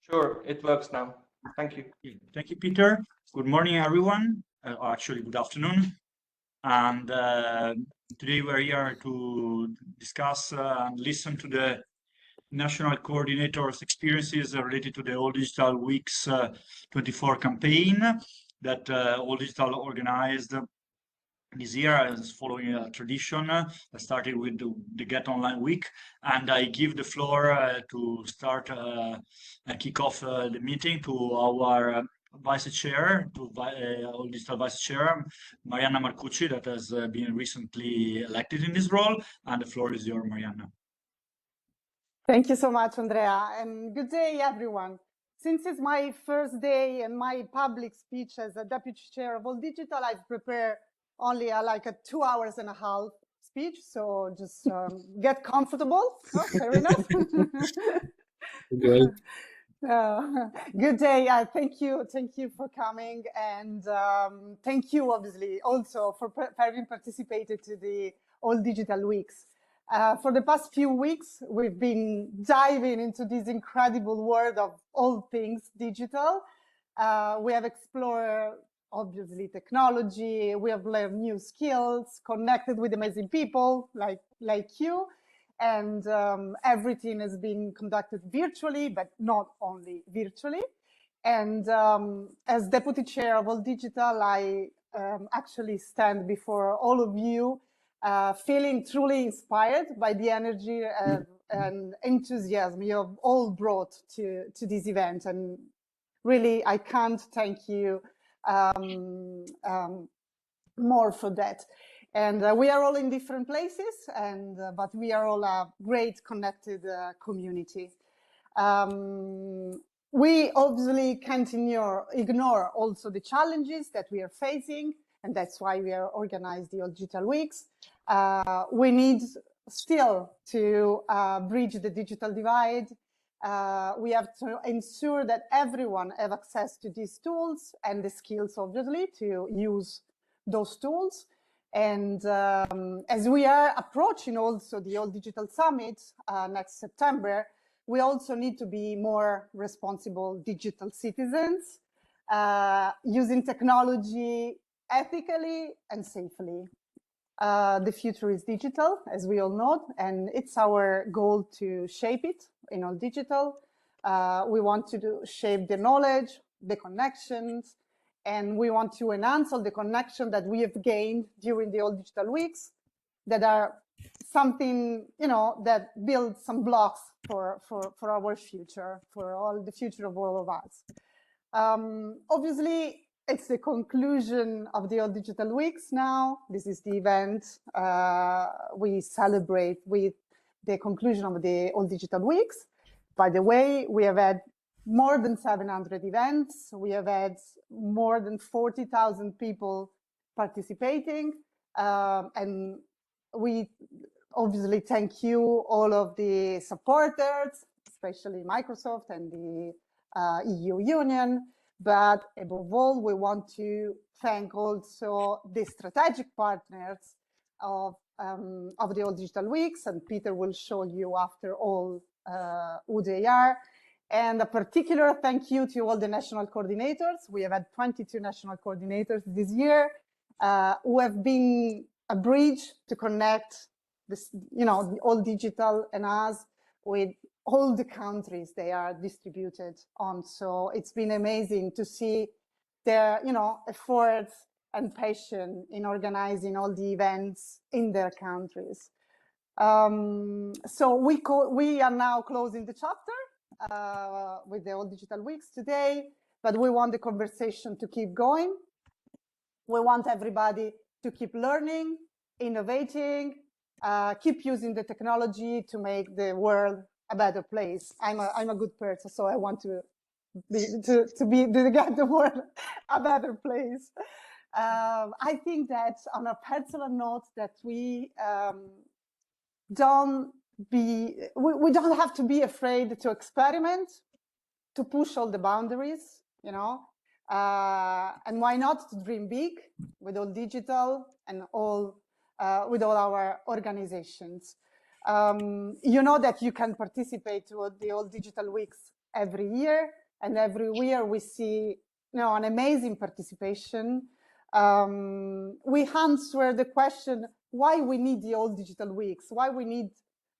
Sure, it works now. Thank you. Thank you, Peter. Good morning, everyone. Actually, good afternoon. And today we're here to discuss and listen to the national coordinators' experiences related to the All Digital Weeks 24 campaign that All Digital organized this year, as following a tradition. I started with the Get Online Week, and I give the floor to start kick off the meeting to our vice chair, All Digital vice chair, Marianna Marcucci, that has been recently elected in this role. And the floor is yours, Marianna. Thank you so much, Andrea, and good day, everyone. Since it's my first day and my public speech as a deputy chair of All Digital, I've prepared only like a 2.5 hours speech, so just get comfortable. Oh, fair enough. Great. Good day. Thank you for coming, and thank you, obviously, also for having participated to the All Digital Weeks. For the past few weeks, we've been diving into this incredible world of all things digital. We have explored, obviously, technology. We have learned new skills, connected with amazing people like you. And everything has been conducted virtually, but not only virtually. And as deputy chair of All Digital, I actually stand before all of you feeling truly inspired by the energy and enthusiasm you have all brought to this event. And really, I can't thank you more for that. And we are all in different places, but we are all a great connected community. We obviously can't ignore also the challenges that we are facing, and that's why we are organized the All Digital Weeks. We need still to bridge the digital divide. We have to ensure that everyone have access to these tools and the skills, obviously, to use those tools. And as we are approaching also the All Digital Summit next September, we also need to be more responsible digital citizens, using technology ethically and safely. The future is digital, as we all know, and it's our goal to shape it in All Digital. We want to shape the knowledge, the connections, and we want to enhance all the connection that we have gained during the All Digital Weeks that are something, that builds some blocks for our future, for all the future of all of us. Obviously, it's the conclusion of the All Digital Weeks now. This is the event we celebrate with the conclusion of the All Digital Weeks. By the way, we have had more than 700 events. We have had more than 40,000 people participating. And we obviously thank you, all of the supporters, especially Microsoft and the EU Union. But above all, we want to thank also the strategic partners of the All Digital Weeks, and Peter will show you after all who they are. And a particular thank you to all the national coordinators. We have had 22 national coordinators this year who have been a bridge to connect this, All Digital and us with all the countries they are distributed on. So it's been amazing to see their, efforts and passion in organizing all the events in their countries. So we are now closing the chapter with the All Digital Weeks today, but we want the conversation to keep going. We want everybody to keep learning, innovating, keep using the technology to make the world a better place. I'm a good person, so I want to get the world a better place. I think that on a personal note, that we don't have to be afraid to experiment, to push all the boundaries, and why not to dream big with All Digital and with all our organizations. You know that you can participate to the All Digital Weeks every year, and every year we see an amazing participation. We answer the question why we need the All Digital Weeks, why we need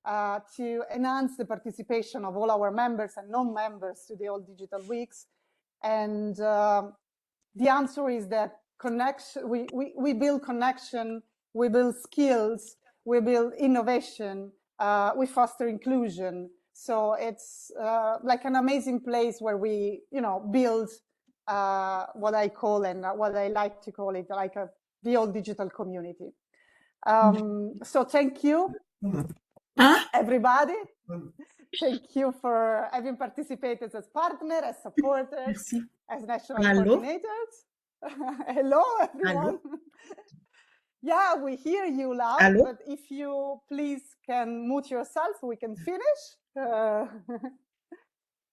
to enhance the participation of all our members and non-members to the All Digital Weeks. And the answer is that connection, we build connection, we build skills, we build innovation, we foster inclusion. So it's like an amazing place where we, build what I call and what I like to call it like the All Digital community. So thank you, everybody. Thank you for having participated as partner, as supporters, as national coordinators. Hello, everyone. Yeah, we hear you loud, but if you please can mute yourself, we can finish.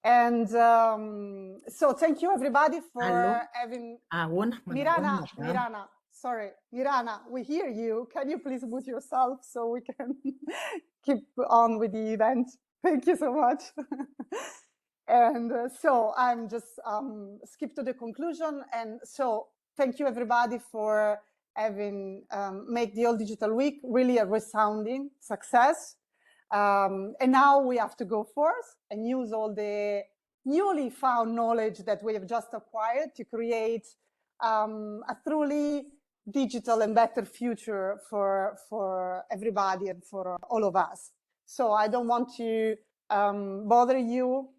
And so thank you, everybody, for having... Mirana, sorry. Mirana, we hear you. Can you please mute yourself so we can keep on with the event? Thank you so much. And so I'm just skip to the conclusion. And so thank you, everybody, for having make the All Digital Week really a resounding success. And now we have to go forth and use all the newly found knowledge that we have just acquired to create a truly digital and better future for everybody and for all of us. So I don't want to bother you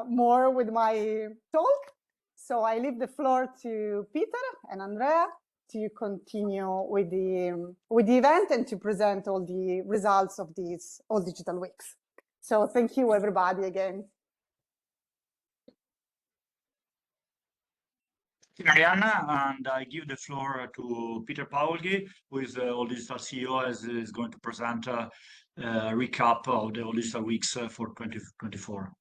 more with my talk. So I leave the floor to Peter and Andrea to continue with the event and to present all the results of these All Digital Weeks. So thank you, everybody, again. Arianna, and I give the floor to Peter Paolghi, who is the All Digital CEO, as is going to present a recap of the All Digital Weeks for 2024.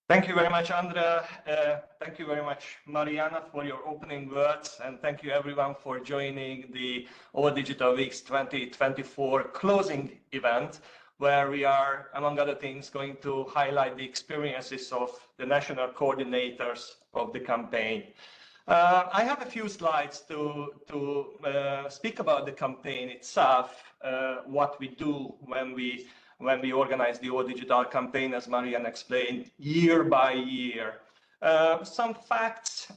Thank you very much, Andrea. Thank you very much, Mariana, for your opening words. And thank you, everyone, for joining the All Digital Weeks 2024 closing event, where we are, among other things, going to highlight the experiences of the national coordinators of the campaign. I have a few slides to speak about the campaign itself, what we do when we organize the All Digital campaign, as Marianne explained, year by year. Some facts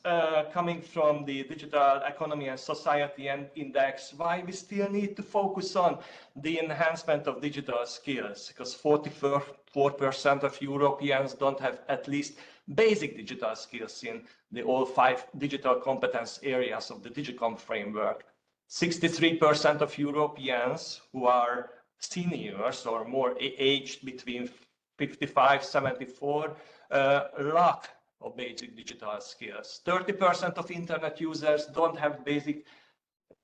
coming from the Digital Economy and Society Index, why we still need to focus on the enhancement of digital skills, because 44% of Europeans don't have at least basic digital skills in the all 5 digital competence areas of the Digicom framework. 63% of Europeans who are seniors or more aged between 55 74 lack of basic digital skills. 30% of internet users don't have basic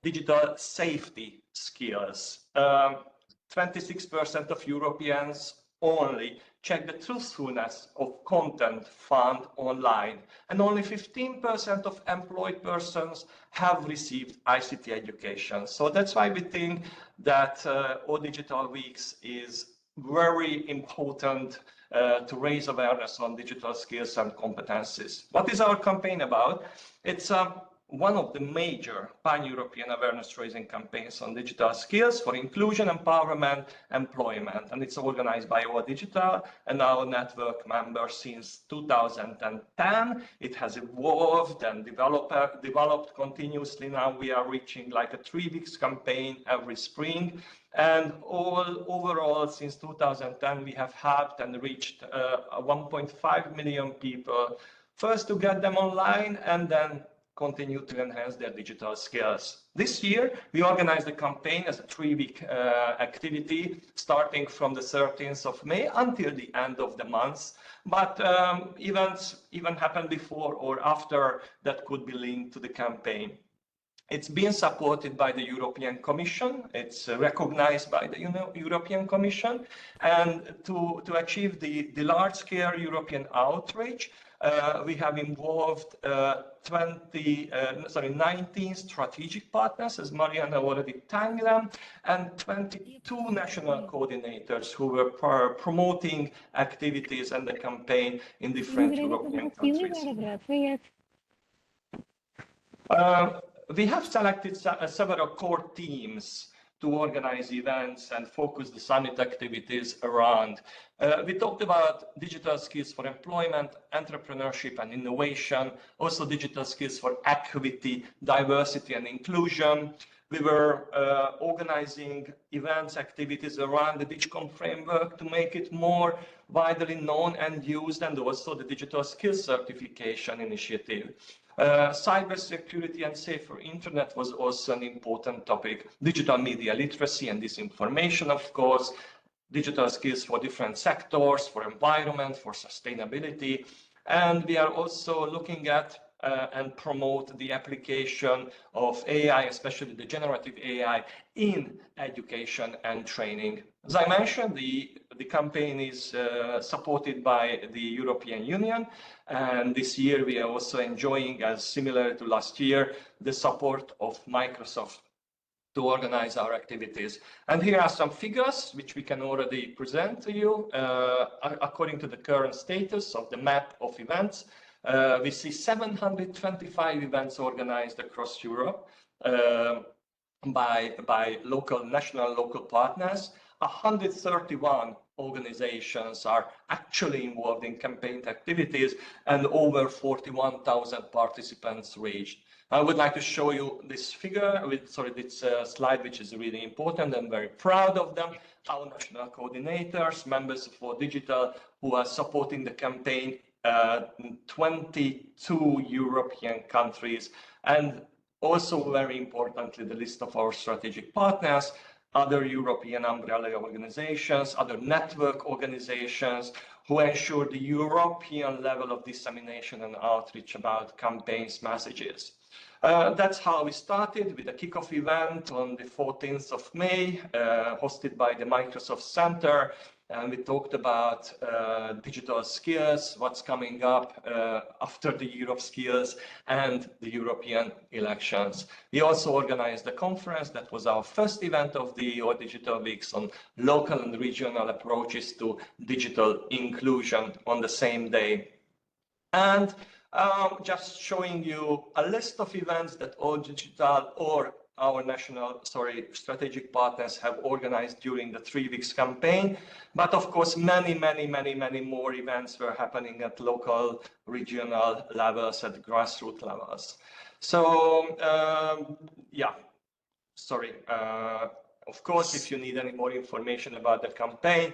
digital safety skills. 26% of Europeans only check the truthfulness of content found online, and only 15% of employed persons have received ICT education. So that's why we think that All Digital Weeks is very important to raise awareness on digital skills and competencies. What is our campaign about? It's one of the major pan-European awareness-raising campaigns on digital skills for inclusion, empowerment, employment. And it's organized by All Digital and our network members since 2010. It has evolved and developed continuously. Now we are reaching like a 3-week campaign every spring. And overall, since 2010, we have helped and reached 1.5 million people, first to get them online and then continue to enhance their digital skills. This year, we organized a campaign as a 3-week activity, starting from the 13th of May until the end of the month. But events even happened before or after that could be linked to the campaign. It's been supported by the European Commission. It's recognized by the European Commission. And to achieve the large-scale European outreach, We have involved 19 strategic partners, as Mariana already tagged them, and 22 national coordinators who were promoting activities and the campaign in different European countries. We have selected several core teams to organize events and focus the summit activities around. We talked about digital skills for employment, entrepreneurship and innovation, also digital skills for equity, diversity and inclusion. We were organizing events, activities around the DigCom framework to make it more widely known and used, and also the digital skills certification initiative. Cybersecurity and safer internet was also an important topic. Digital media literacy and disinformation, of course, digital skills for different sectors, for environment, for sustainability. And we are also looking at and promote the application of AI, especially the generative AI, in education and training. As I mentioned, the campaign is supported by the European Union, and this year we are also enjoying, as similar to last year, the support of Microsoft to organize our activities. And here are some figures which we can already present to you. According to the current status of the map of events, we see 725 events organized across Europe by national local partners. 131 organizations are actually involved in campaign activities, and over 41,000 participants reached. I would like to show you this figure, this slide, which is really important and very proud of them. Our national coordinators, members for digital, who are supporting the campaign in 22 European countries, and also very importantly, the list of our strategic partners, other European umbrella organizations, other network organizations who ensure the European level of dissemination and outreach about campaigns messages. That's how we started with a kickoff event on the 14th of May, hosted by the Microsoft Center. And we talked about digital skills, what's coming up after the Year of Skills and the European elections. We also organized a conference that was our first event of the All Digital Weeks on local and regional approaches to digital inclusion on the same day. And just showing you a list of events that All Digital or our national, strategic partners have organized during the 3 weeks campaign. But of course, many more events were happening at local, regional levels, at grassroots levels. So, of course, if you need any more information about the campaign,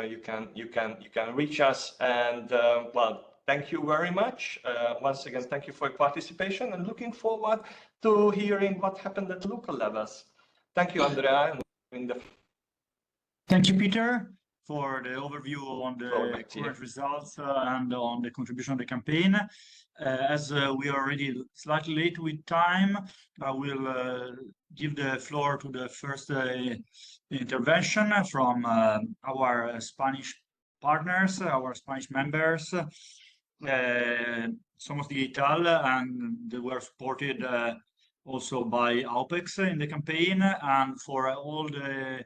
you can reach us. And well, thank you very much. Once again, thank you for your participation, and looking forward to hearing what happened at local levels. Thank you, Andrea. Thank you, Peter, for the overview on the current results and on the contribution of the campaign. As we are already slightly late with time, I will give the floor to the first intervention from our Spanish partners, our Spanish members. Somos Digital, and they were supported also by ADWeeks in the campaign. And for all the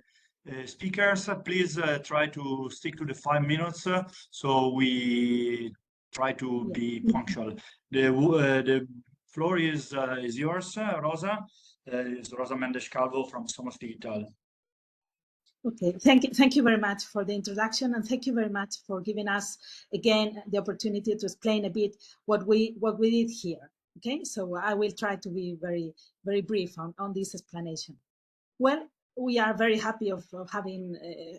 speakers, please try to stick to the 5 minutes, so we try to be punctual. The floor is yours, Rosa. It's Rosa Mendes Calvo from Somos Digital. Okay, thank you very much for the introduction, and thank you very much for giving us again the opportunity to explain a bit what we did here. Okay, so I will try to be very brief on this explanation. Well, we are very happy of having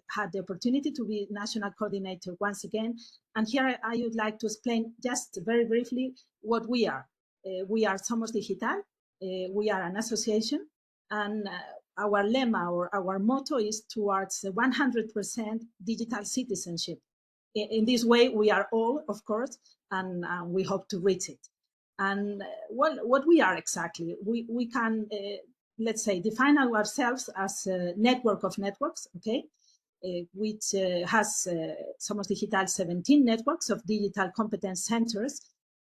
had the opportunity to be national coordinator once again, and here I would like to explain just very briefly what we are. We are Somos Digital. We are an association, and our lemma or our motto is towards 100% digital citizenship. In this way, we are all, of course, and we hope to reach it. And well, what we are exactly, we can, let's say, define ourselves as a network of networks, okay? which has Somos Digital 17 networks of digital competence centers.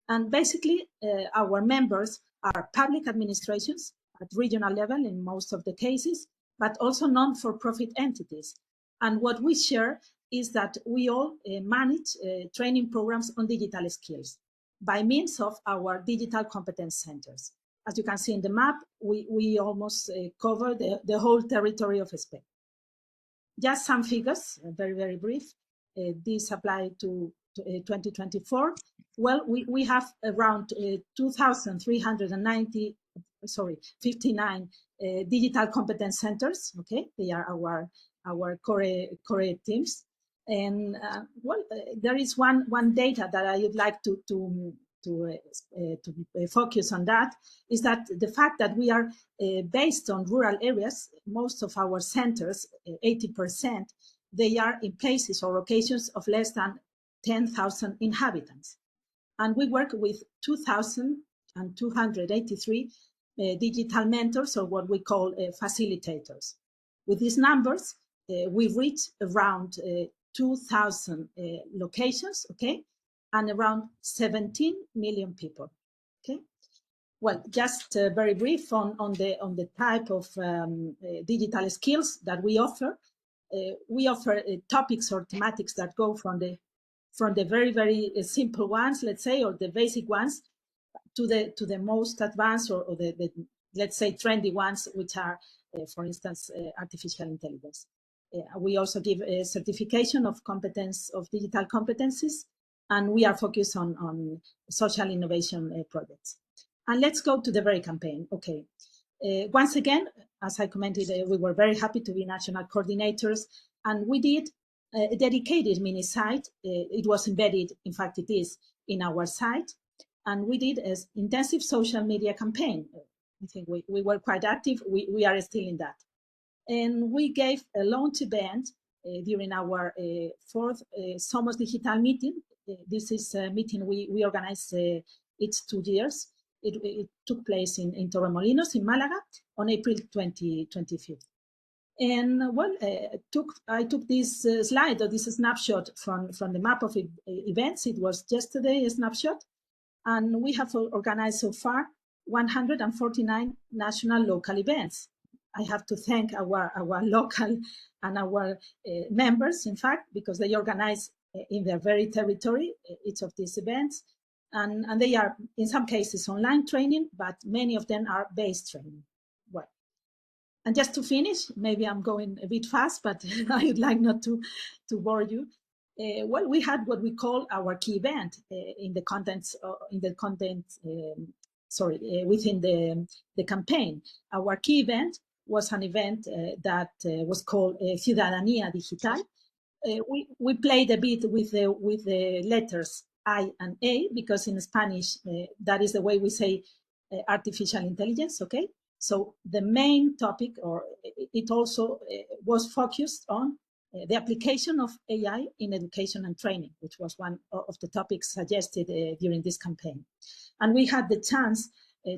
And basically, our members are public administrations at regional level in most of the cases, but also non-for-profit entities. And what we share is that we all manage training programs on digital skills by means of our digital competence centers. As you can see in the map, we almost cover the whole territory of Spain. Just some figures, very, very brief. These apply to 2024. Well, we have around 59 digital competence centers. Okay, they are our core teams. And there is one data that I would like to focus on. That is that the fact that we are based on rural areas. Most of our centers, 80%, they are in places or locations of less than 10,000 inhabitants. And we work with 2,283 digital mentors, or what we call facilitators. With these numbers, we reach around 2,000 locations, okay, and around 17 million people, okay. Well, just very brief on the type of digital skills that we offer. We offer topics or thematics that go from the very, very simple ones, let's say, or the basic ones, to the most advanced or the let's say trendy ones, which are, for instance, artificial intelligence. We also give a certification of competence of digital competencies, and we are focused on social innovation projects. And let's go to the very campaign. Okay. Once again, as I commented, we were very happy to be national coordinators, and we did a dedicated mini site. It was embedded, in fact, it is in our site, and we did an intensive social media campaign. I think we were quite active. We are still in that. And we gave a launch event during our fourth Somos Digital meeting. This is a meeting we organize each 2 years. It took place in Torremolinos, in Malaga, on April 25th. And well, I took this slide, or this snapshot from the map of events. It was yesterday a snapshot. And we have organized so far 149 national local events. I have to thank our local and our members, in fact, because they organize in their very territory each of these events. And they are, in some cases, online training, but many of them are base training. Well, and just to finish, maybe I'm going a bit fast, but I would like not to bore you. Well, we had what we call our key event within the campaign. Our key event was an event that was called Ciudadanía Digital. We played a bit with the letters I and A, because in Spanish, that is the way we say artificial intelligence, okay? So the main topic, or it also was focused on the application of AI in education and training, which was one of the topics suggested during this campaign. And we had the chance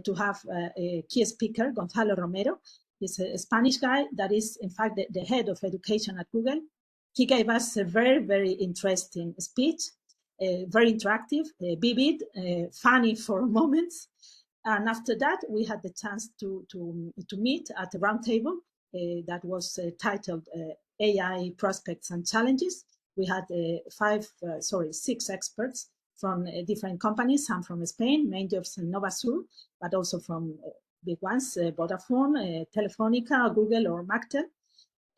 to have a key speaker, Gonzalo Romero. He's a Spanish guy that is, in fact, the head of education at Google. He gave us a very, very interesting speech, very interactive, vivid, funny for moments. And after that, we had the chance to meet at a roundtable that was titled AI Prospects and Challenges. We had 6 experts from different companies, some from Spain, Main Jobs and Novasur, but also from big ones, Vodafone, Telefonica, Google, or Mactel.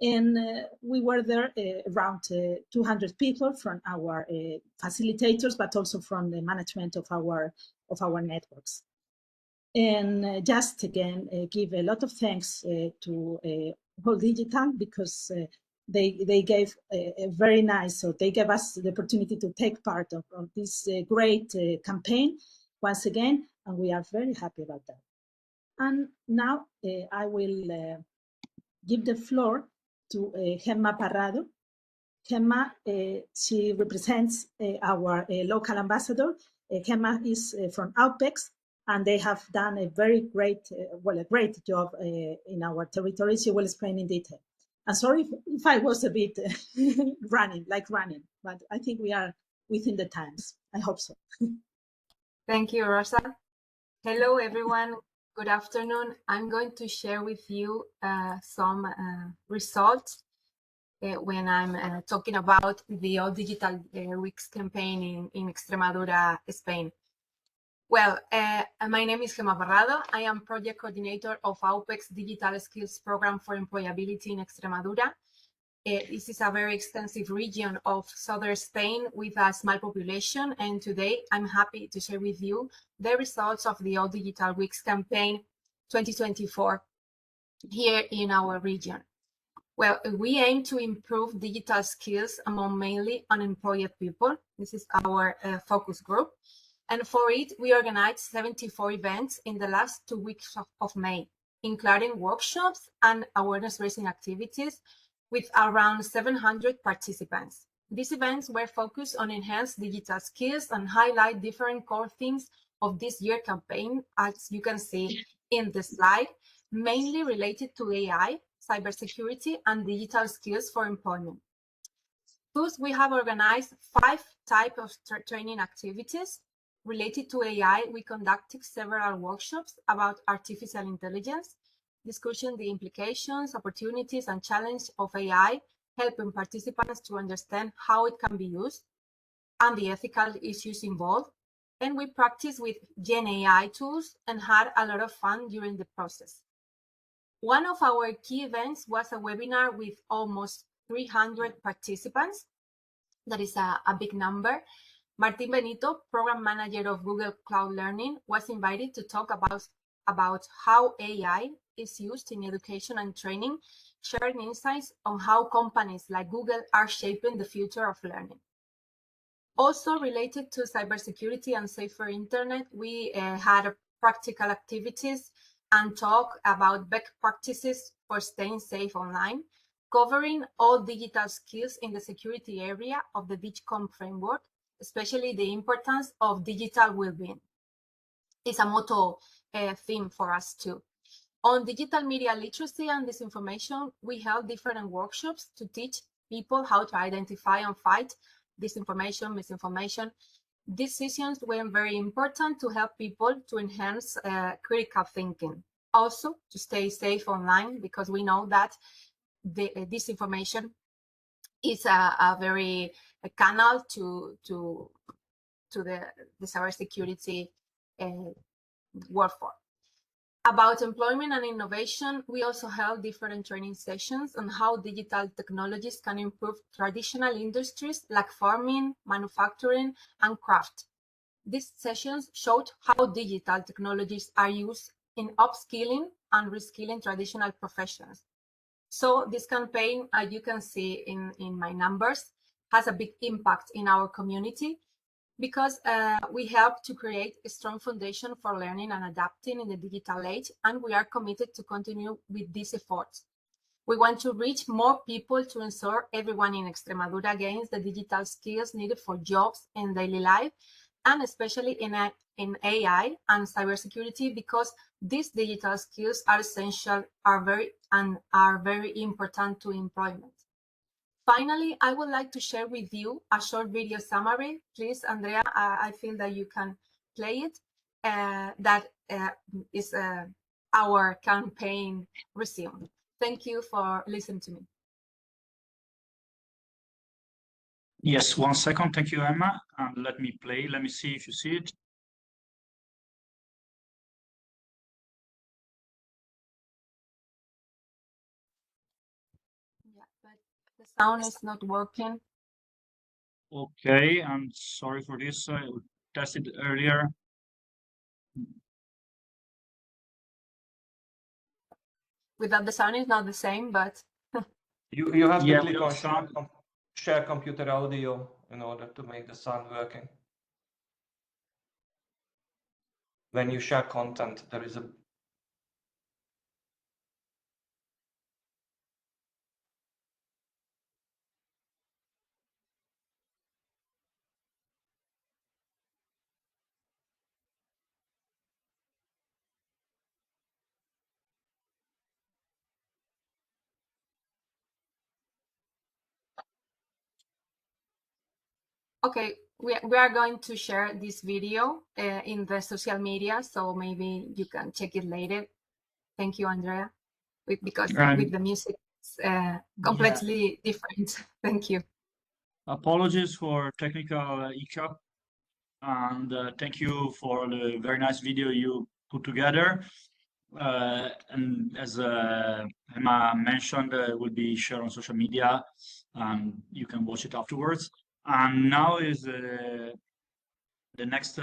And we were there around 200 people from our facilitators, but also from the management of our networks. And just again, give a lot of thanks to Whole Digital, because they gave a very nice, so they gave us the opportunity to take part of this great campaign once again, and we are very happy about that. And now I will give the floor to Gemma Parrado. Gemma, she represents our local ambassador. Gemma is from Outpex, and they have done a very great, a great job in our territory. She will explain in detail. I'm sorry if I was a bit running, but I think we are within the times. I hope so. Thank you, Rosa. Hello, everyone. Good afternoon. I'm going to share with you some results when I'm talking about the All Digital Weeks campaign in Extremadura, Spain. Well, my name is Gemma Barrado. I am project coordinator of AUPEX Digital Skills Program for Employability in Extremadura. This is a very extensive region of southern Spain with a small population, and today I'm happy to share with you the results of the All Digital Weeks campaign 2024 here in our region. Well, we aim to improve digital skills among mainly unemployed people. This is our focus group. And for it, we organized 74 events in the last 2 weeks of May, including workshops and awareness-raising activities with around 700 participants. These events were focused on enhanced digital skills and highlight different core themes of this year campaign, as you can see in the slide, mainly related to AI, cybersecurity, and digital skills for employment. Thus, we have organized 5 types of training activities. Related to AI, we conducted several workshops about artificial intelligence, discussing the implications, opportunities, and challenges of AI, helping participants to understand how it can be used and the ethical issues involved. And we practiced with Gen AI tools and had a lot of fun during the process. One of our key events was a webinar with almost 300 participants. That is a big number. Martin Benito, program manager of Google Cloud Learning, was invited to talk about how AI is used in education and training, sharing insights on how companies like Google are shaping the future of learning. Also related to cybersecurity and safer internet, we had practical activities and talk about best practices for staying safe online, covering all digital skills in the security area of the DIGCOM framework, especially the importance of digital well-being. It's a motto theme for us too. On digital media literacy and disinformation, we held different workshops to teach people how to identify and fight disinformation, misinformation. These sessions were very important to help people to enhance critical thinking. Also, to stay safe online, because we know that the disinformation is a very canal to the cybersecurity workforce. About employment and innovation, we also held different training sessions on how digital technologies can improve traditional industries like farming, manufacturing, and craft. These sessions showed how digital technologies are used in upskilling and reskilling traditional professions. So this campaign, you can see in my numbers, has a big impact in our community because we help to create a strong foundation for learning and adapting in the digital age, and we are committed to continue with these efforts. We want to reach more people to ensure everyone in Extremadura gains the digital skills needed for jobs and daily life, and especially in AI and cybersecurity, because these digital skills are essential, are very important to employment. Finally, I would like to share with you a short video summary. Please, Andrea, I think that you can play it. That is our campaign resume. Thank you for listening to me. Yes, 1 second. Thank you, Emma. And let me play. Let me see if you see it. Yeah, but the sound is not working. Okay, I'm sorry for this. I tested earlier. Without the sound is not the same, but You have to click on sound. share computer audio in order to make the sound working. When you share content, there is a Okay, we are going to share this video in the social media, so maybe you can check it later. Thank you, Andrea, because with the music, it's completely different. Thank you. Apologies for technical hiccup, and thank you for the very nice video you put together. And as Emma mentioned, it will be shared on social media, and you can watch it afterwards. And now is the next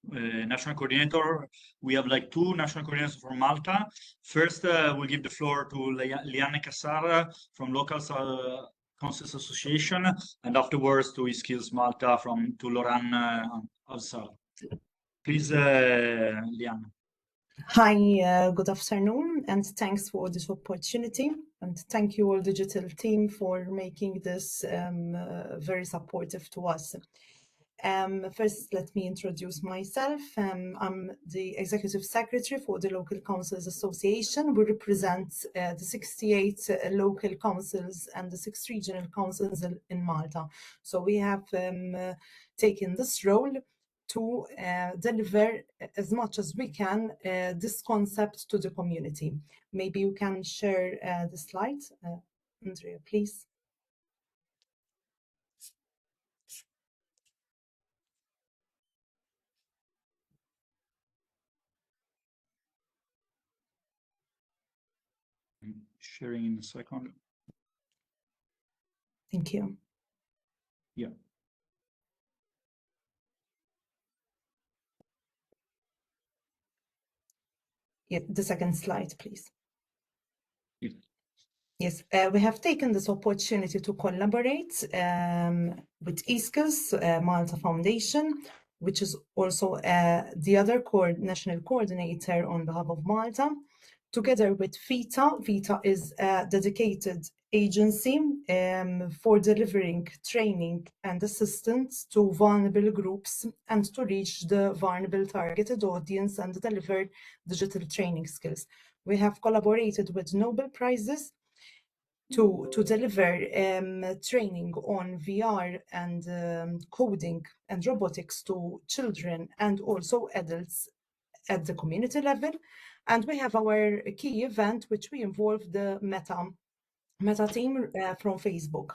national coordinator. We have like two national coordinators from Malta. First, we'll give the floor to Liane Cassara from Local Councils Association, and afterwards to eSkills Malta to Loran Alsal. Please, Liane. Hi, good afternoon, and thanks for this opportunity. And thank you all digital team for making this very supportive to us. First, let me introduce myself. I'm the Executive Secretary for the Local Councils Association. We represent the 68 local councils and the 6 regional councils in Malta. So we have taken this role to deliver as much as we can this concept to the community. Maybe you can share the slide, Andrea, please. I'm sharing in a second. Thank you. Yeah. Yeah, the second slide, please. Yeah. Yes, we have taken this opportunity to collaborate with eSkills Malta Foundation, which is also the other national coordinator on behalf of Malta, together with VITA. VITA is a dedicated agency for delivering training and assistance to vulnerable groups and to reach the vulnerable targeted audience and deliver digital training skills. We have collaborated with Nobel Prizes to deliver training on VR and coding and robotics to children and also adults at the community level. And we have our key event, which we involve the Meta team from Facebook.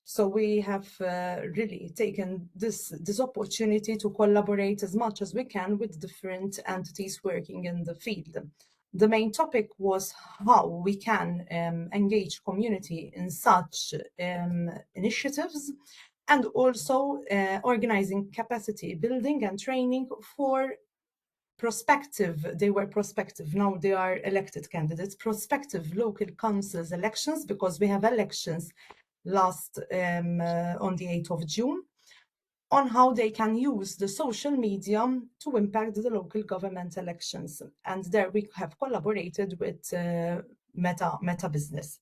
So we have really taken this opportunity to collaborate as much as we can with different entities working in the field. The main topic was how we can engage community in such initiatives, and also organizing capacity building and training for they were prospective, now they are elected candidates, prospective local councils elections, because we have elections last on the 8th of June, on how they can use the social media to impact the local government elections. And there we have collaborated with Meta Business.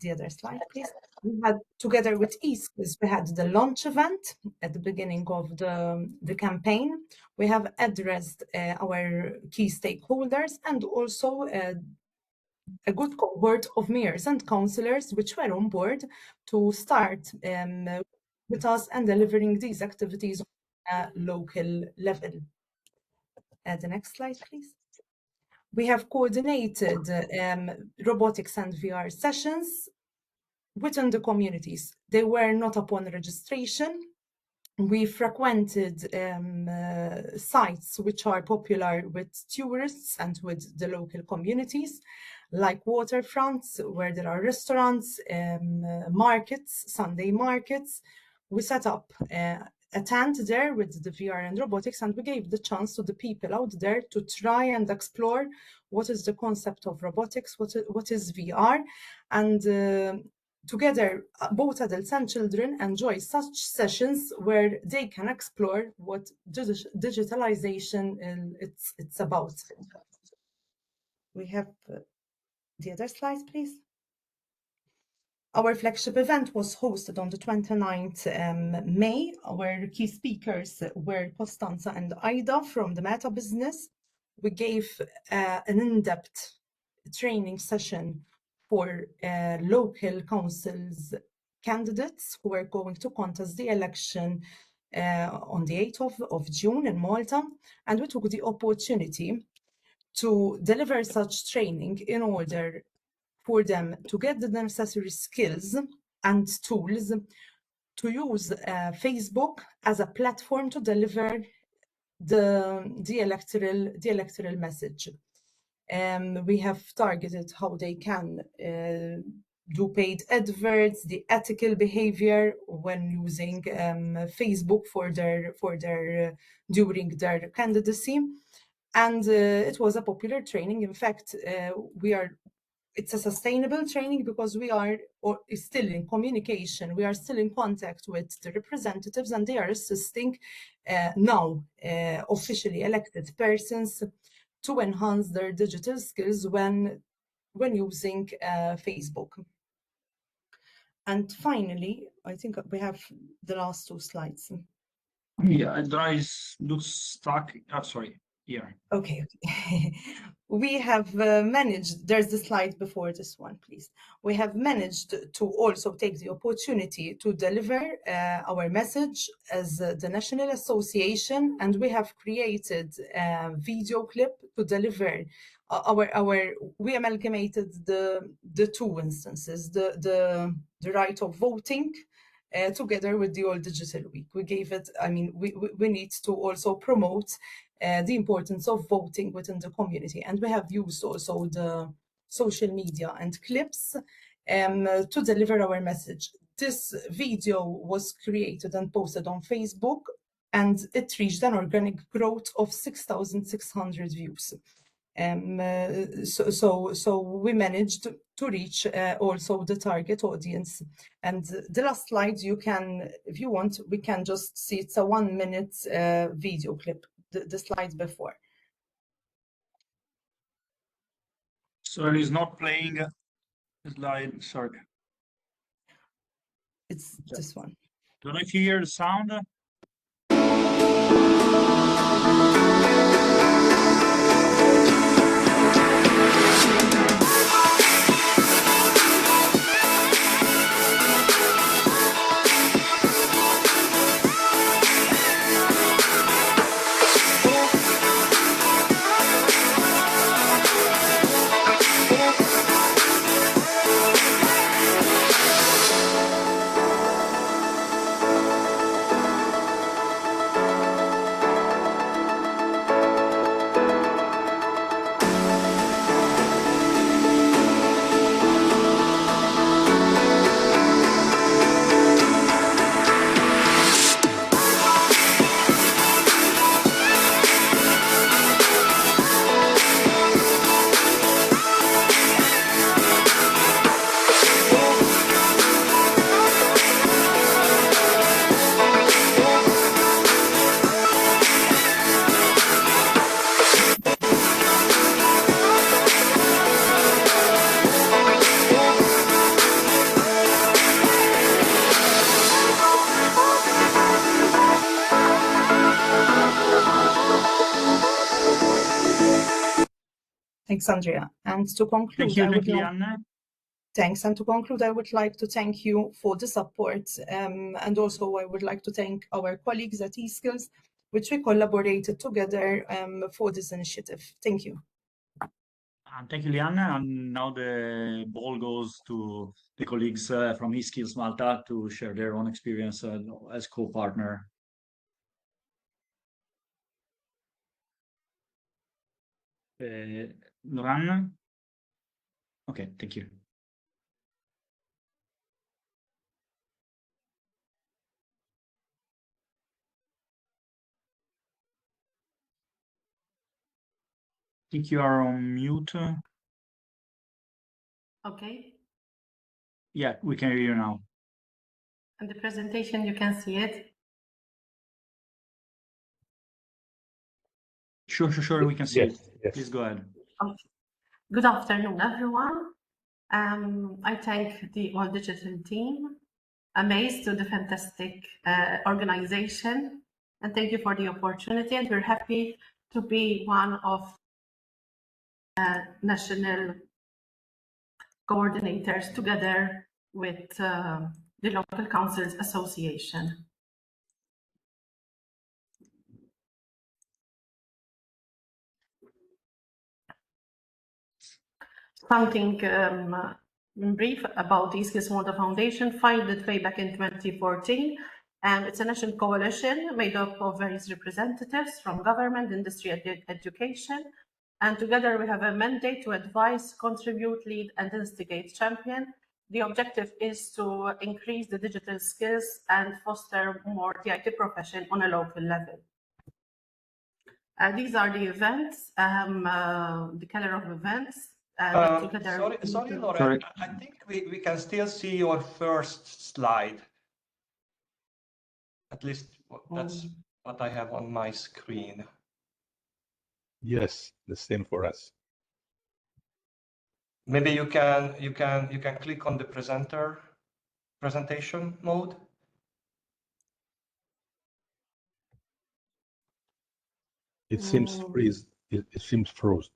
The other slide, please. We had, together with eSkills, we had the launch event at the beginning of the campaign. We have addressed our key stakeholders and also a good cohort of mayors and councillors which were on board to start with us and delivering these activities on a local level. The next slide, please. We have coordinated robotics and VR sessions within the communities. They were not upon registration. We frequented sites which are popular with tourists and with the local communities, like waterfronts, where there are restaurants, markets, Sunday markets. We set up a tent there with the VR and robotics, and we gave the chance to the people out there to try and explore what is the concept of robotics, what is VR, and together, both adults and children enjoy such sessions where they can explore what digitalization it's about. We have the other slides, please. Our flagship event was hosted on the 29th May. Our key speakers were Costanza and Aida from the Meta Business. We gave an in-depth training session for local councils candidates who were going to contest the election on the 8th of June in Malta, and we took the opportunity to deliver such training in order for them to get the necessary skills and tools to use Facebook as a platform to deliver the electoral message. We have targeted how they can do paid adverts, the ethical behavior when using Facebook for their during their candidacy, and it was a popular training. In fact, it's a sustainable training because we are still in communication. We are still in contact with the representatives, and they are assisting now officially elected persons to enhance their digital skills when using Facebook. And finally, I think we have the last two slides. Yeah, looks stuck. Oh, sorry. Here. Okay. We have managed, there's the slide before this one, please. We have managed to also take the opportunity to deliver our message as the National Association, and we have created a video clip to deliver we amalgamated the two instances, the right of voting together with the All Digital Week. We gave it, I mean, we need to also promote the importance of voting within the community. And we have used also the social media and clips to deliver our message. This video was created and posted on Facebook, and it reached an organic growth of 6,600 views. So we managed to reach also the target audience. And the last slide, you can, if you want, we can just see it's a 1 minute video clip. The slides before. So it is not playing the slide, sorry. It's this one. Don't know if you hear the sound. Thanks, Andrea. And to conclude, thanks. And to conclude, I would like to thank you for the support. And also I would like to thank our colleagues at eSkills, which we collaborated together for this initiative. Thank you. Thank you, Lianne. And now the ball goes to the colleagues from eSkills Malta to share their own experience as co-partner. Noran? Okay, thank you. I think you are on mute. Okay. Yeah, we can hear you now. And the presentation, you can see it. Sure, we can see it. Yes. Please go ahead. Okay. Good afternoon, everyone. I thank the All Digital team, amazed to the fantastic organization, and thank you for the opportunity. And we're happy to be one of national coordinators together with the Local Councils Association. Something in brief about the e-Skills Malta Foundation, founded way back in 2014. It's a national coalition made up of various representatives from government, industry, education. And together we have a mandate to advise, contribute, lead, and instigate champion. The objective is to increase the digital skills and foster more the IT profession on a local level. These are the events, the color of events. Sorry, Laura. I think we can still see your first slide. At least that's what I have on my screen. Yes, the same for us. Maybe you can click on the presentation mode. It seems freeze. It seems frozen.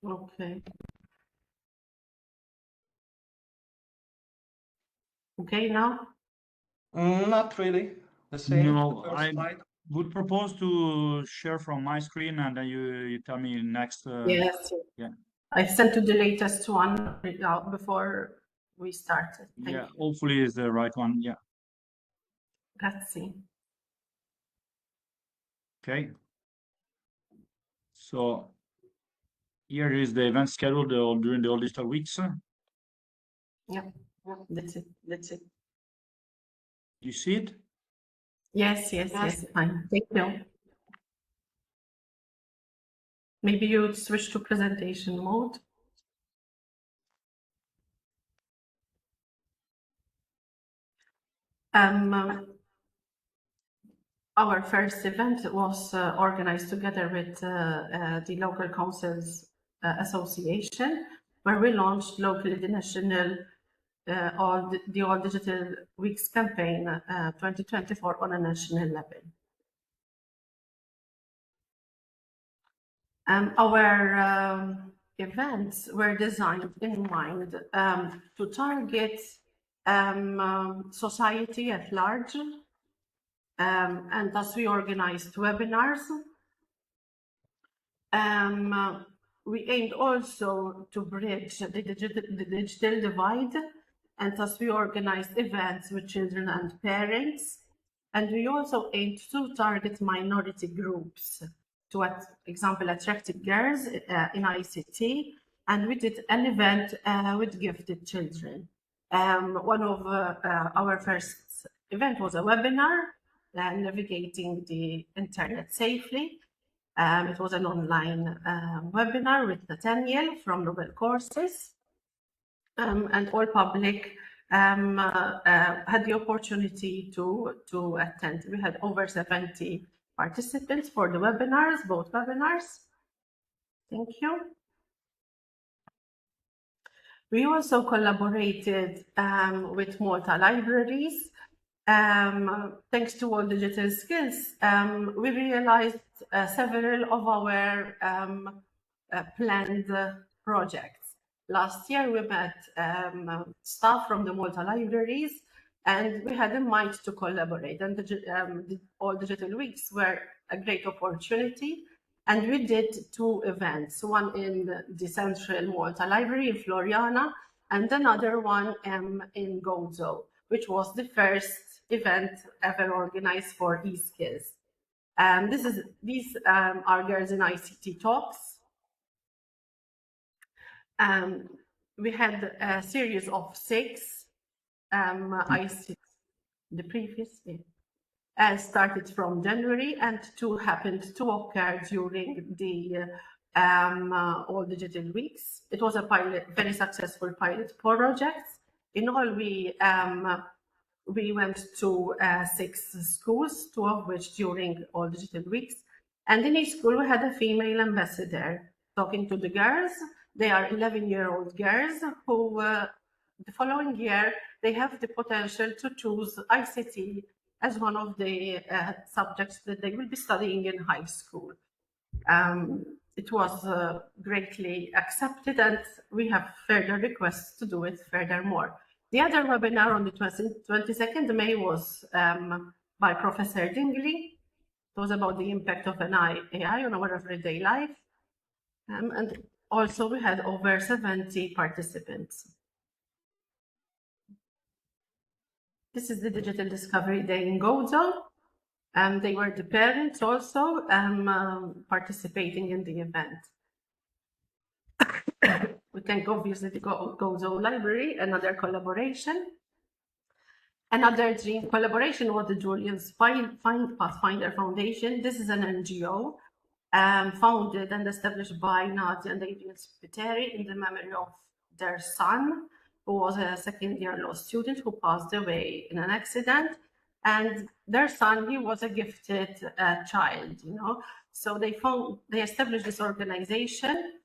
Okay. Okay, now? Not really. The same. No, the first I slide. would propose to share from my screen, and then you tell me next. Yes. Yeah. I sent to the latest one before we started. Thank you. Hopefully is the right one. Yeah. Let's see. Okay. So here is the event scheduled during the All Digital Weeks. Yeah, that's it. That's it. You see it? Yes. Fine. Thank you. Maybe you would switch to presentation mode. Our first event was organized together with the Local Councils Association, where we launched locally the national All Digital Weeks campaign 2024 on a national level. Our events were designed in mind to target society at large, and thus we organized webinars. We aimed also to bridge the digital divide, and thus we organized events with children and parents. And we also aimed to target minority groups, to, for example, attractive girls in ICT. And we did an event with gifted children. One of our first event was a webinar, navigating the internet safely. It was an online webinar with Nathaniel from Nobel Courses, and all public had the opportunity to attend. We had over 70 participants for the webinars, both webinars. Thank you. We also collaborated with Malta libraries. Thanks to All Digital Skills, we realized several of our planned projects. Last year, we met staff from the Malta libraries, and we had in mind to collaborate. And the All Digital Weeks were a great opportunity. And we did 2 events, one in the Central Malta Library in Floriana, and another one in Gozo, which was the first event ever organized for e-skills. These are Girls in ICT talks. We had a series of 6 ICT, the previous year. Started from January, and 2 happened to occur during the All Digital Weeks. It was a very successful pilot project. In all, we went to 6 schools, 2 of which during All Digital Weeks. And in each school, we had a female ambassador talking to the girls. They are 11-year-old girls who, the following year, they have the potential to choose ICT as one of the subjects that they will be studying in high school. It was greatly accepted, and we have further requests to do it furthermore. The other webinar on the 22nd May was by Professor Dingley. It was about the impact of AI on our everyday life. And also we had over 70 participants. This is the Digital Discovery Day in Gozo. They were the parents also participating in the event. We thank obviously the Gozo Library, another collaboration. Another dream collaboration was the Julian's Pathfinder Foundation. This is an NGO founded and established by Nadia and Adrian Spiteri in the memory of their son, who was a second-year law student who passed away in an accident. And their son, he was a gifted child, you know. So they established this organization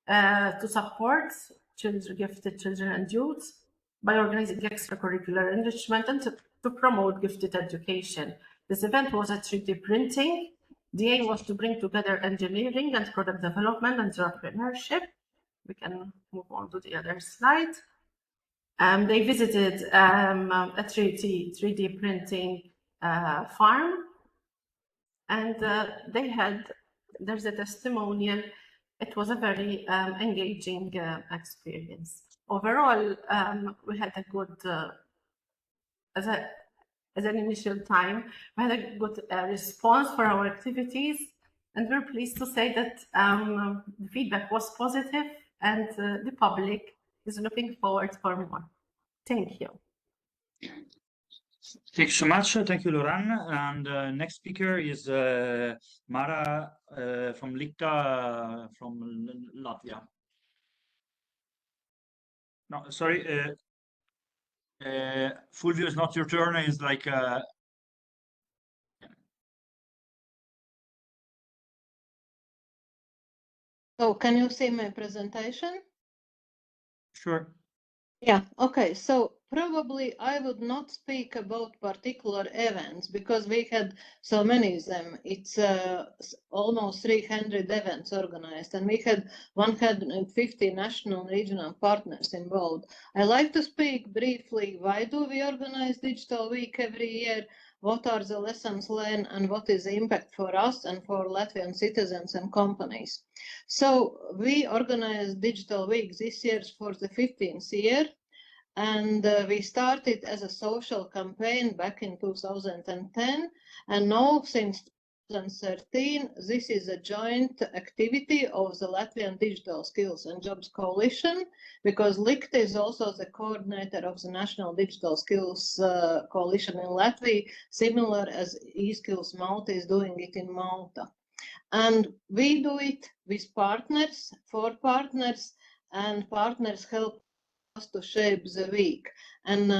to support gifted children and youth by organizing extracurricular enrichment and to promote gifted education. This event was a 3D printing. The aim was to bring together engineering and product development and entrepreneurship. We can move on to the other slide. They visited a 3D printing farm, and there's a testimonial. It was a very engaging experience. Overall, we had a good, as an initial time, we had a good response for our activities, and we're pleased to say that the feedback was positive, and the public is looking forward for more. Thank you. Thank you so much. Thank you, Loran. And next speaker is Mara from Likta from Latvia. No, sorry. Fulvio, it's not your turn. It's like. So can you see my presentation? Sure. Yeah, okay. So probably I would not speak about particular events because we had so many of them. It's almost 300 events organized, and we had 150 national and regional partners involved. I like to speak briefly, why do we organize Digital Week every year? What are the lessons learned and what is the impact for us and for Latvian citizens and companies? So we organized Digital Week this year for the 15th year, and we started as a social campaign back in 2010, and now since 2013, this is a joint activity of the Latvian Digital Skills and Jobs Coalition, because Likta is also the coordinator of the National Digital Skills Coalition in Latvia, similar as eSkills Malta is doing it in Malta. And we do it with partners, for partners, and partners help us to shape the week. And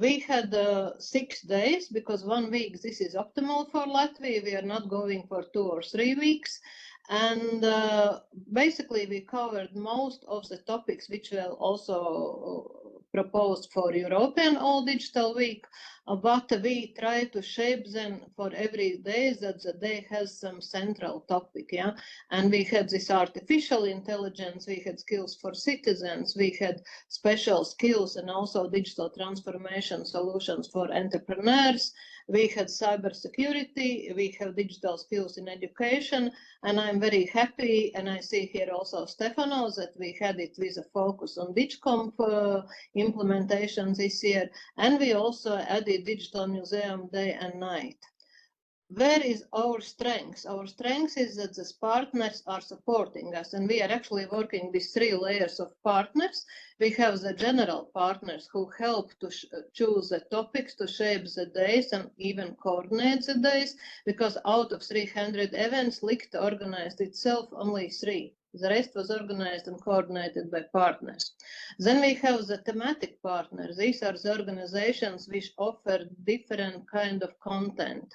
we had 6 days, because 1 week this is optimal for Latvia. We are not going for 2 or 3 weeks. And basically we covered most of the topics which were also proposed for European All Digital Week, but we try to shape them for every day that the day has some central topic, yeah. And we had this artificial intelligence, we had skills for citizens, we had special skills and also digital transformation solutions for entrepreneurs. We had cybersecurity, we have digital skills in education, and I'm very happy, and I see here also Stefano, that we had it with a focus on DigComp implementation this year, and we also added Digital Museum Day and Night. Where is our strength? Our strength is that the partners are supporting us, and we are actually working with 3 layers of partners. We have the general partners who help to choose the topics, to shape the days, and even coordinate the days, because out of 300 events, Likta organized itself only 3. The rest was organized and coordinated by partners. Then we have the thematic partners. These are the organizations which offer different kind of content,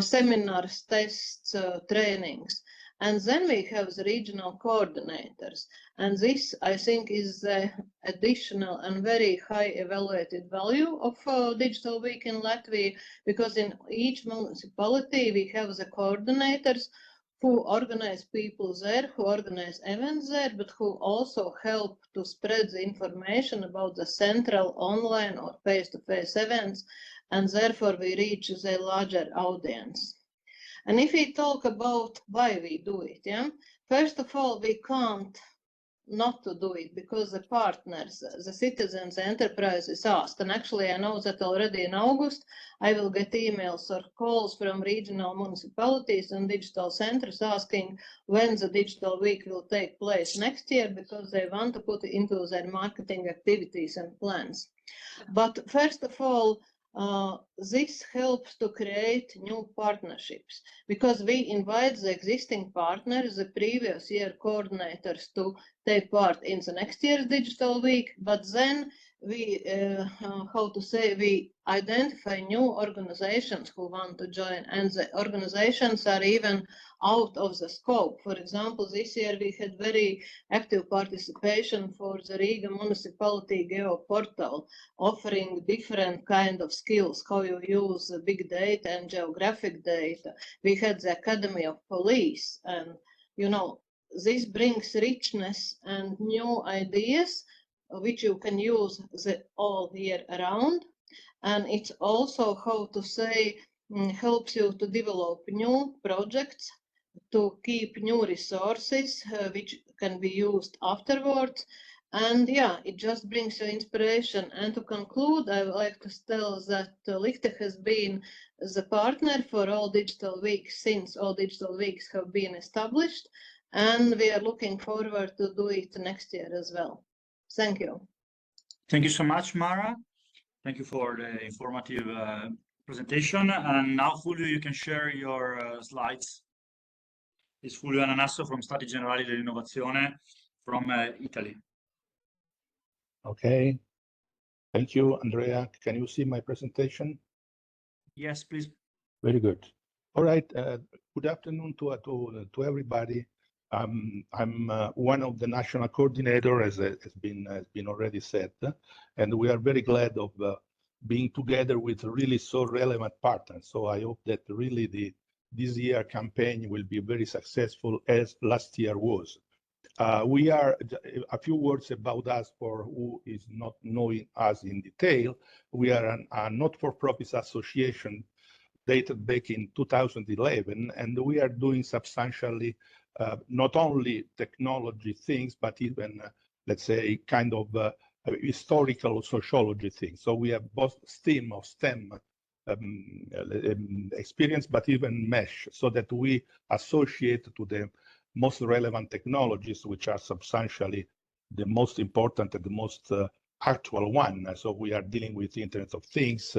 seminars, tests, trainings. And then we have the regional coordinators. And this, I think, is the additional and very high evaluated value of Digital Week in Latvia, because in each municipality we have the coordinators who organize people there, who organize events there, but who also help to spread the information about the central online or face-to-face events, and therefore we reach a larger audience. And if we talk about why we do it, yeah, first of all, we can't not to do it because the partners, the citizens, the enterprises ask. And actually, I know that already in August, I will get emails or calls from regional municipalities and digital centers asking when the digital week will take place next year because they want to put it into their marketing activities and plans. But first of all, this helps to create new partnerships because we invite the existing partners, the previous year coordinators, to take part in the next year's digital week, but then we, we identify new organizations who want to join, and the organizations are even out of the scope. For example, this year we had very active participation for the Riga municipality Geo portal, offering different kind of skills, how you use big data and geographic data. We had the Academy of Police, and you know, this brings richness and new ideas which you can use all year around. And it's also, helps you to develop new projects, to keep new resources which can be used afterwards. And yeah, it just brings you inspiration. And to conclude, I would like to tell that Lichte has been the partner for all digital weeks since all digital weeks have been established. And we are looking forward to do it next year as well. Thank you. Thank you so much, Mara. Thank you for the informative presentation. And now, Julio, you can share your slides. It's Julio Ananasso from Stati Generali dell'Innovazione from Italy. Okay. Thank you, Andrea. Can you see my presentation? Yes, please. Very good. All right. Good afternoon to everybody. I'm one of the national coordinator, as has been already said, and we are very glad of being together with really so relevant partners. So I hope that really this year campaign will be very successful as last year was. We are a few words about us for who is not knowing us in detail. We are a not-for-profit association dated back in 2011, and we are doing substantially not only technology things, but even, let's say, kind of historical sociology things. So we have both STEM experience, but even mesh, so that we associate to the most relevant technologies, which are substantially the most important and the most actual one. So we are dealing with the Internet of Things,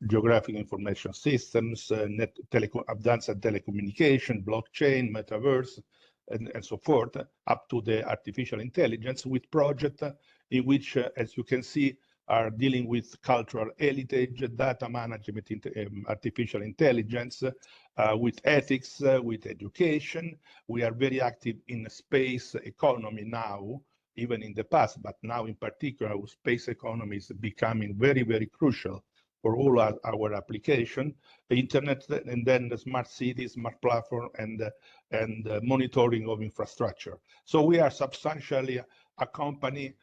geographic information systems, advanced telecommunication, blockchain, metaverse, and so forth, up to the artificial intelligence, with projects in which, as you can see, are dealing with cultural heritage, data management, artificial intelligence, with ethics, with education. We are very active in space economy now, even in the past, but now in particular, space economy is becoming very, very crucial for all our application, the internet, and then the smart cities, smart platform, and monitoring of infrastructure. So we are substantially a company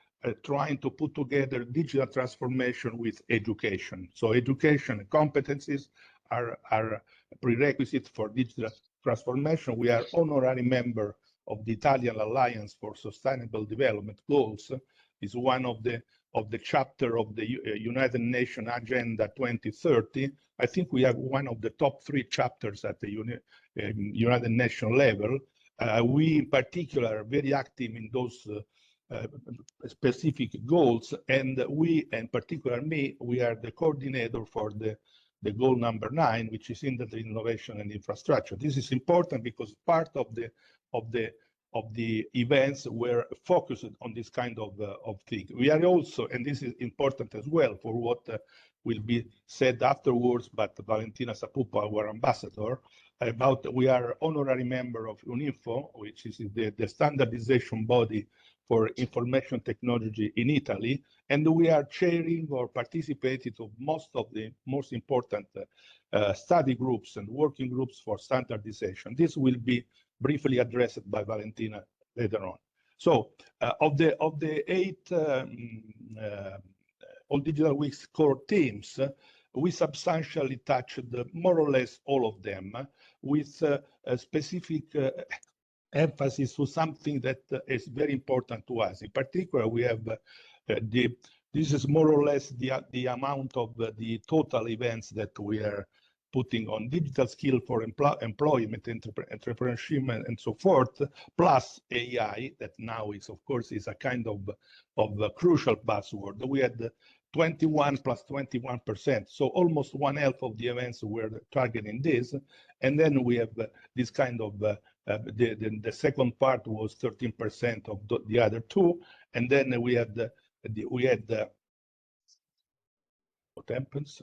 trying to put together digital transformation with education. So education and competencies are prerequisites for digital transformation. We are honorary member of the Italian Alliance for Sustainable Development Goals. Is one of the chapter of the United Nations Agenda 2030. I think we have one of the top 3 chapters at the United Nations level. We in particular are very active in those specific goals, and we, in particular me, we are the coordinator for the goal number 9, which is industry, innovation, and infrastructure. This is important because part of the events were focused on this kind of thing. We are also, and this is important as well for what will be said afterwards, but Valentina Sapupa, our ambassador, about we are honorary member of UNINFO, which is the standardization body for information technology in Italy, and we are chairing or participating to most of the most important study groups and working groups for standardization. This will be briefly addressed by Valentina later on. So of the 8 All Digital Weeks core themes, we substantially touched more or less all of them with a specific emphasis to something that is very important to us. In particular, we have this is more or less the amount of the total events that we are putting on digital skill for employment, entrepreneurship, and so forth, plus AI, that now is, of course, is a kind of a crucial buzzword. We had 21 plus 21%, so almost 1/2 of the events were targeting this, and then we have this kind of the second part was 13% of the other two, and then we had what happens?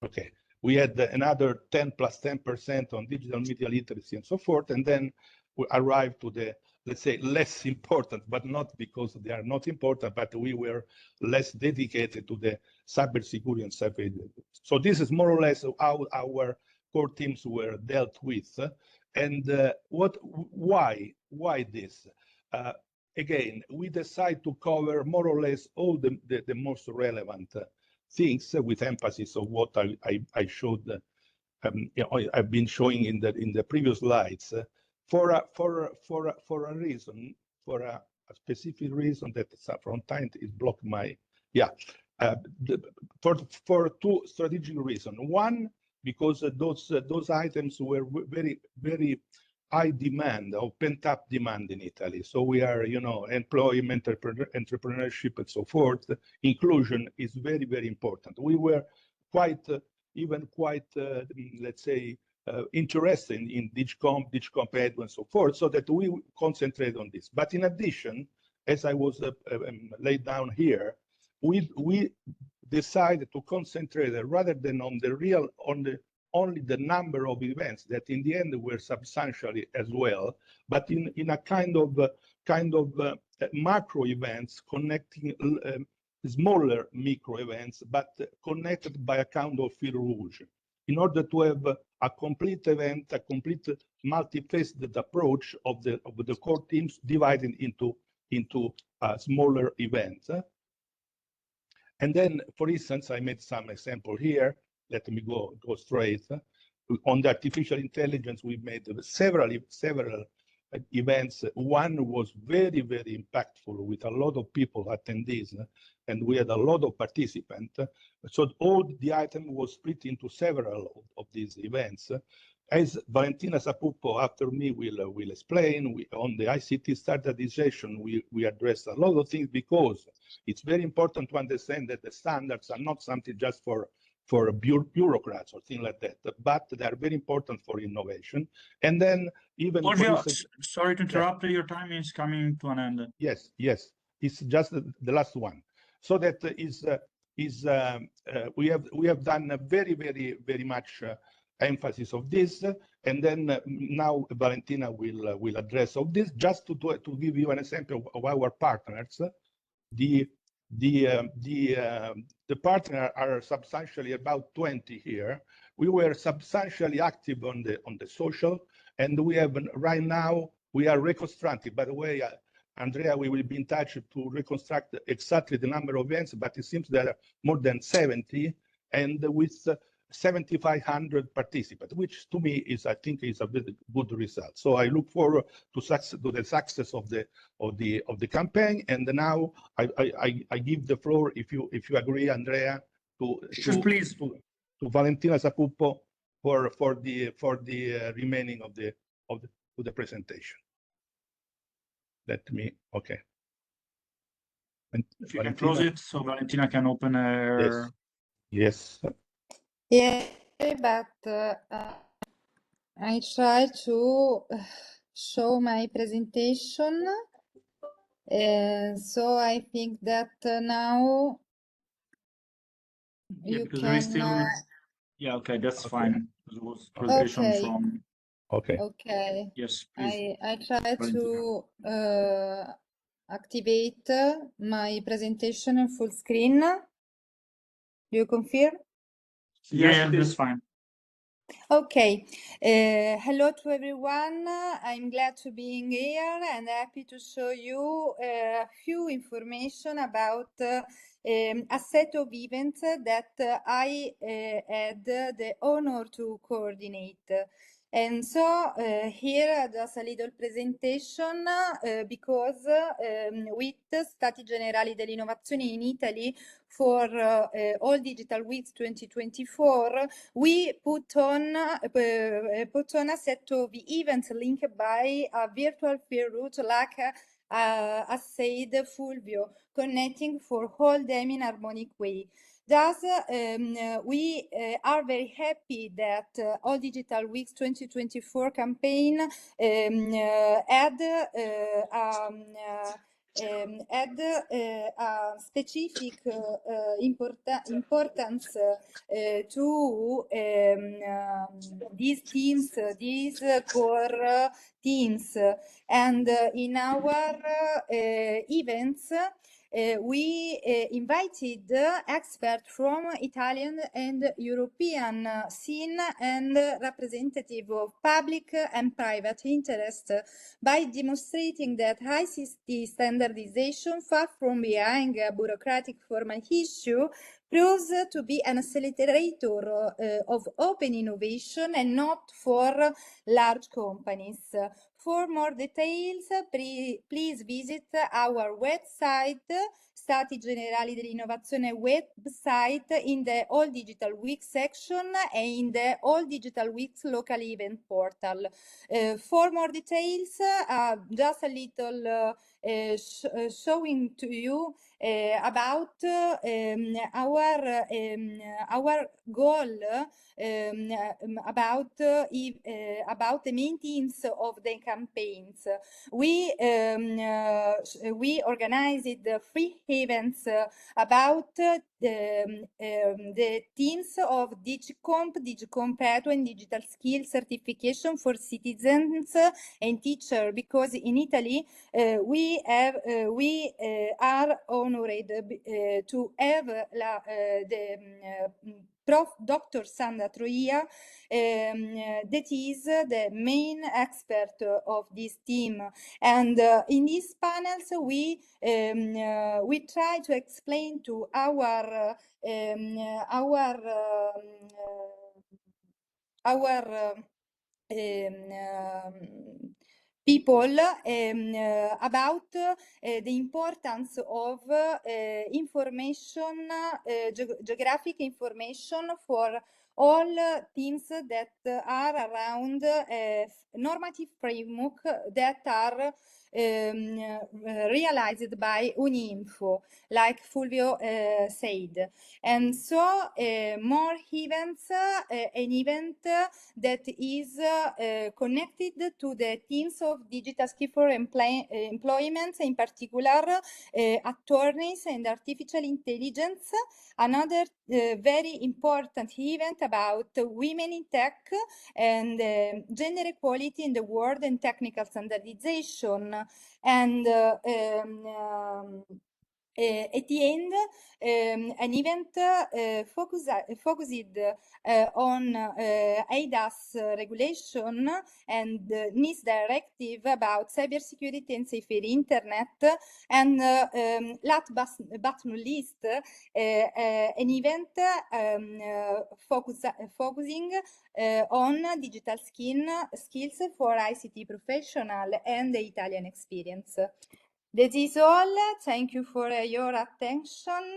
Okay, we had another 10 plus 10% on digital media literacy and so forth, and then we arrived to the, let's say, less important, but not because they are not important, but we were less dedicated to the cybersecurity and cyber. So this is more or less how our core teams were dealt with. And why this? Again, we decide to cover more or less all the most relevant things with emphasis of what I showed. I've been showing in the previous slides for a reason, for a specific reason that from time is blocked my for two strategic reasons. One, because those items were very high demand or pent-up demand in Italy. So we are, employment, entrepreneurship, and so forth. Inclusion is very important. We were quite, let's say, interested in DigComp, Ed, and so forth, so that we concentrate on this. But in addition, as I was laid down here, we decided to concentrate rather than on only the number of events that in the end were substantially as well, but in a kind of macro events connecting smaller micro events, but connected by a kind of fil rouge, in order to have a complete event, a complete multifaceted approach of the core teams divided into smaller events. And then, for instance, I made some example here. Let me go straight. On the artificial intelligence, we made several events. One was very impactful with a lot of people attendees, and we had a lot of participants. So all the item was split into several of these events. As Valentina Sapuppo after me will explain, on the ICT standardization, we addressed a lot of things because it's very important to understand that the standards are not something just for bureaucrats or things like that, but they are very important for innovation. And then even sorry to interrupt, your time is coming to an end. Yes, it's just the last one. So that we have done a very much emphasis of this, and then now Valentina will address all this. Just to give you an example of our partners, the partners are substantially about 20 here. We were substantially active on the social, and we have right now we are reconstructing. By the way, Andrea, we will be in touch to reconstruct exactly the number of events, but it seems there are more than 70, and with 7,500 participants, which to me I think is a very good result. So I look forward to the success of the campaign. And now I give the floor, if you agree, Andrea, please, to Valentina Sapuppo for the remaining of the presentation. Let me If you can close it so Valentina can open her. Yes. Yeah, but I try to show my presentation. So I think that now you can. That's fine. It was presentation from. Okay. Yes, please. I try to activate my presentation in full screen. You confirm? Yes, that's fine. Okay, hello to everyone. I'm glad to be here and happy to show you a few information about a set of events that I had the honor to coordinate. And so here just a little presentation because with Stati Generali dell'Innovazione in Italy for All Digital Weeks 2024, we put on a set of events linked by a virtual fair route like as said Fulvio, connecting for all them in harmonic way. Thus, we are very happy that All Digital Weeks 2024 campaign had a specific importance to these teams, these core teams. And in our events, we invited experts from Italian and European scene and representative of public and private interest by demonstrating that ICT standardization, far from being a bureaucratic formal issue, proves to be an accelerator of open innovation and not for large companies. For more details, please visit our website, Stati Generali dell'Innovazione website, in the All Digital Weeks section and in the All Digital Weeks local event portal. For more details, just a little showing to you about our goal about the main themes of the campaigns. We organized 3 events about the themes of DigiComp Edu and digital skills certification for citizens and teachers, because in Italy we are honored to have Prof. Dr. Sandra Troia, that is the main expert of this team. And in these panels, we try to explain to our people about the importance of information, geographic information for all things that are around normative framework that are realized by Uninfo, like Fulvio said. And so more events, an event that is connected to the themes of digital skill for employment, in particular attorneys and artificial intelligence. Another very important event about women in tech and gender equality in the world and technical standardization. And at the end, an event focused on ADAS regulation and NIS directive about cybersecurity and safer internet. And last but not least, an event focusing on digital skills for ICT professional and the Italian experience. That is all. Thank you for your attention.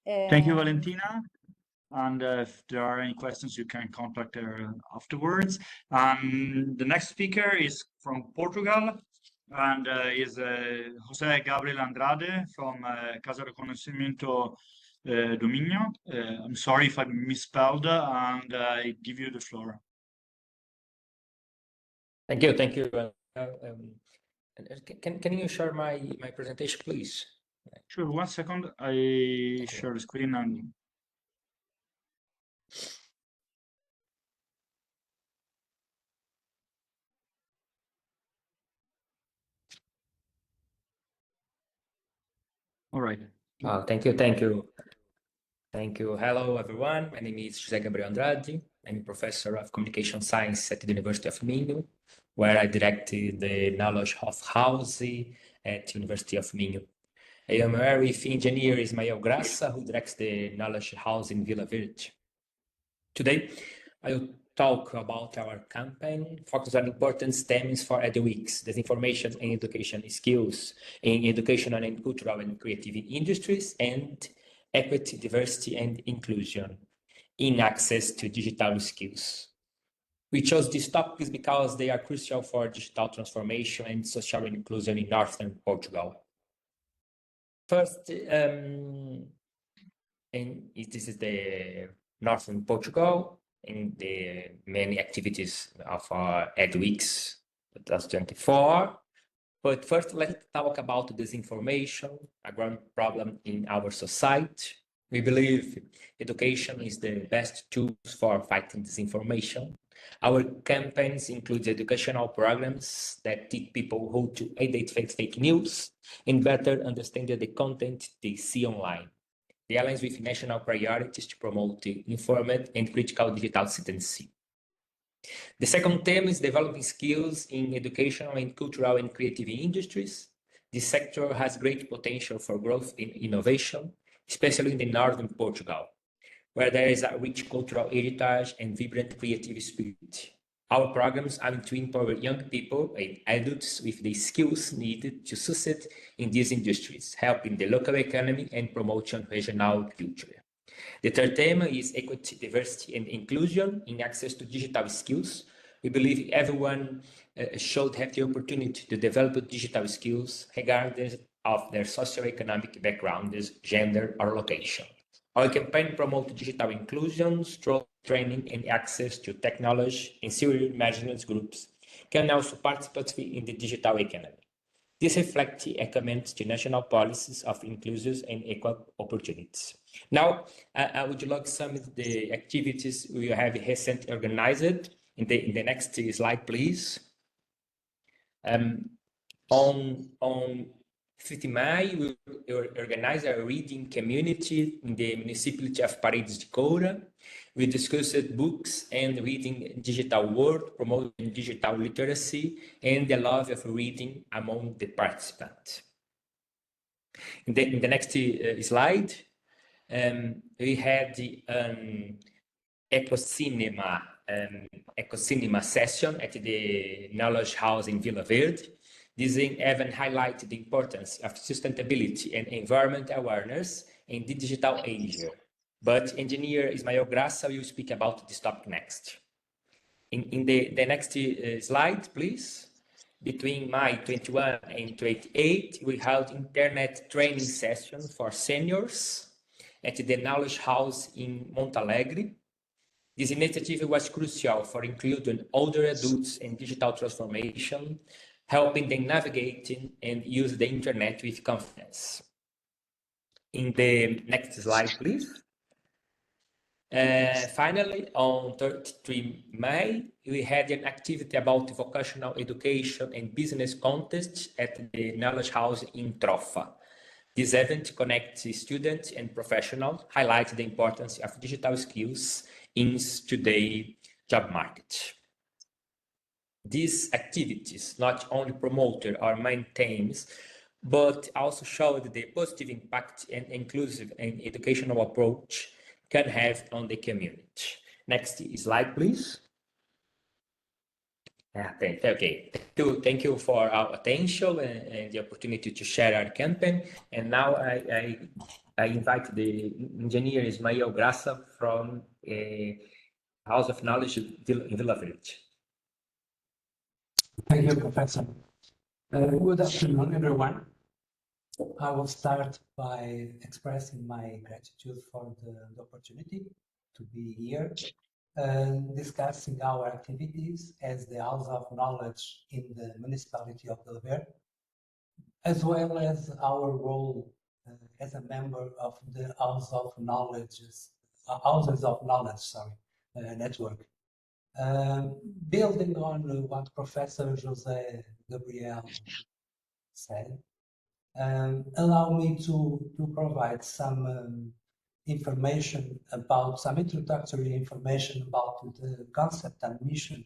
Thank you, Valentina. And if there are any questions, you can contact her afterwards. The next speaker is from Portugal and is José Gabriel Andrade from Casa de Conocimiento Dominio. I'm sorry if I misspelled, and I give you the floor. Thank you. Thank you. Can you share my presentation, please? Sure, 1 second. I share the screen and all right. Oh, thank you. Thank you. Hello, everyone. My name is José Gabriel Andrade. I'm a professor of communication science at the University of Minho, where I directed the Knowledge House at the University of Minho. I am here with engineer Ismael Graça, who directs the Knowledge House in Vila Verde. Today, I will talk about our campaign focused on important themes for ADWeeks, disinformation and education skills in educational and cultural and creative industries, and equity, diversity, and inclusion in access to digital skills. We chose these topics because they are crucial for digital transformation and social inclusion in Northern Portugal. First, and this is the Northern Portugal and the many activities of ADWeeks 2024. But first, let's talk about disinformation, a growing problem in our society. We believe education is the best tool for fighting disinformation. Our campaigns include educational programs that teach people how to identify fake news and better understand the content they see online. They align with national priorities to promote informed and critical digital citizenship. The second theme is developing skills in educational and cultural and creative industries. This sector has great potential for growth in innovation, especially in the northern Portugal, where there is a rich cultural heritage and vibrant creative spirit. Our programs aim to empower young people and adults with the skills needed to succeed in these industries, helping the local economy and promoting regional culture. The third theme is equity, diversity, and inclusion in access to digital skills. We believe everyone should have the opportunity to develop digital skills regardless of their socioeconomic background, gender, or location. Our campaign promotes digital inclusion through training and access to technology, and senior management groups can also participate in the digital economy. This reflects a commitment to national policies of inclusion and equal opportunities. Now, I would like some of the activities we have recently organized. In the next slide, please. On 5th May, we organized a reading community in the municipality of Paredes de Coura. We discussed books and reading digital world, promoting digital literacy, and the love of reading among the participants. In the next slide, we had the eco-cinema session at the Knowledge House in Vila Verde. This event highlighted the importance of sustainability and environment awareness in the digital age. But engineer Ismael Graça will speak about this topic next. In the next slide, please. Between May 21 and 28, we held internet training session for seniors at the Knowledge House in Montalegre. This initiative was crucial for including older adults in digital transformation, helping them navigate and use the internet with confidence. In the next slide, please. Finally, on 33 May, we had an activity about vocational education and business contests at the Knowledge House in Trofa. This event connects students and professionals, highlighting the importance of digital skills in today's job market. These activities not only promoted our main themes, but also showed the positive impact an inclusive and educational approach can have on the community. Next slide, please. Okay, thank you for our attention and the opportunity to share our campaign. And now I invite the engineer Ismael Graça from House of Knowledge in Vila Verde. Thank you, Professor. Good afternoon, everyone. I will start by expressing my gratitude for the opportunity to be here discussing our activities as the House of Knowledge in the municipality of Vila Verde, as well as our role as a member of the Houses of Knowledge network. Building on what Professor José Gabriel said, allow me to provide some information about some introductory information about the concept and mission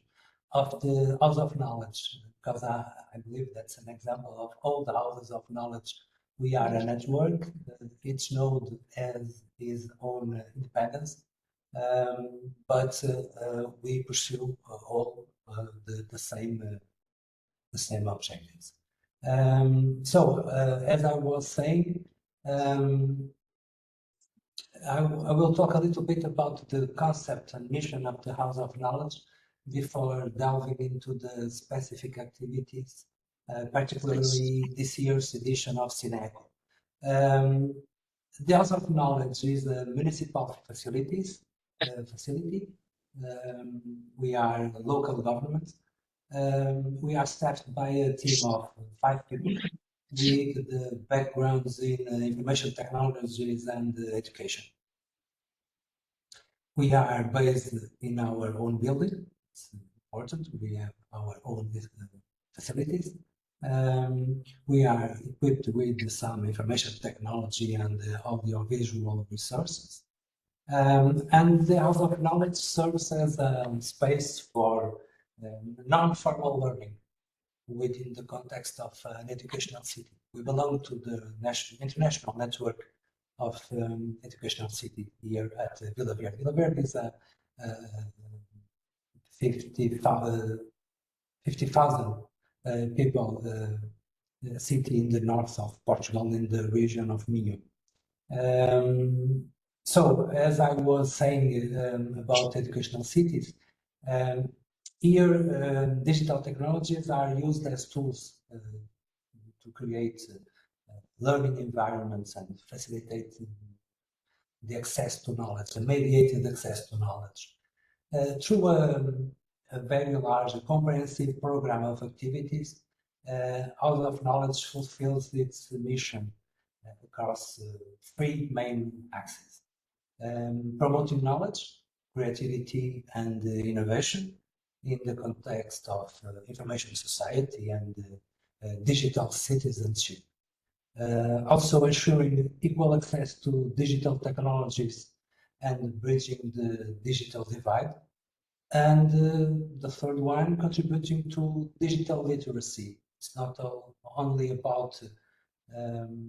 of the House of Knowledge, because I believe that's an example of all the houses of knowledge. We are a network. Each node has his own independence, but we pursue all the same objectives. So, as I was saying, I will talk a little bit about the concept and mission of the House of Knowledge before delving into the specific activities, particularly this year's edition of SINECO. The House of Knowledge is a municipal facility. We are a local government. We are staffed by a team of 5 people with the backgrounds in information technologies and education. We are based in our own building. It's important. We have our own facilities. We are equipped with some information technology and audiovisual resources. And the House of Knowledge serves as a space for non-formal learning within the context of an educational city. We belong to the international network of educational city here at Vila Verde. Vila Verde is a 50,000 people city in the north of Portugal, in the region of Minho. So, as I was saying about educational cities, here digital technologies are used as tools to create learning environments and facilitate the access to knowledge, the mediated access to knowledge. Through a very large, comprehensive program of activities, House of Knowledge fulfills its mission across 3 main axes. Promoting knowledge, creativity, and innovation in the context of information society and digital citizenship. Also ensuring equal access to digital technologies and bridging the digital divide. And the third one, contributing to digital literacy. It's not only about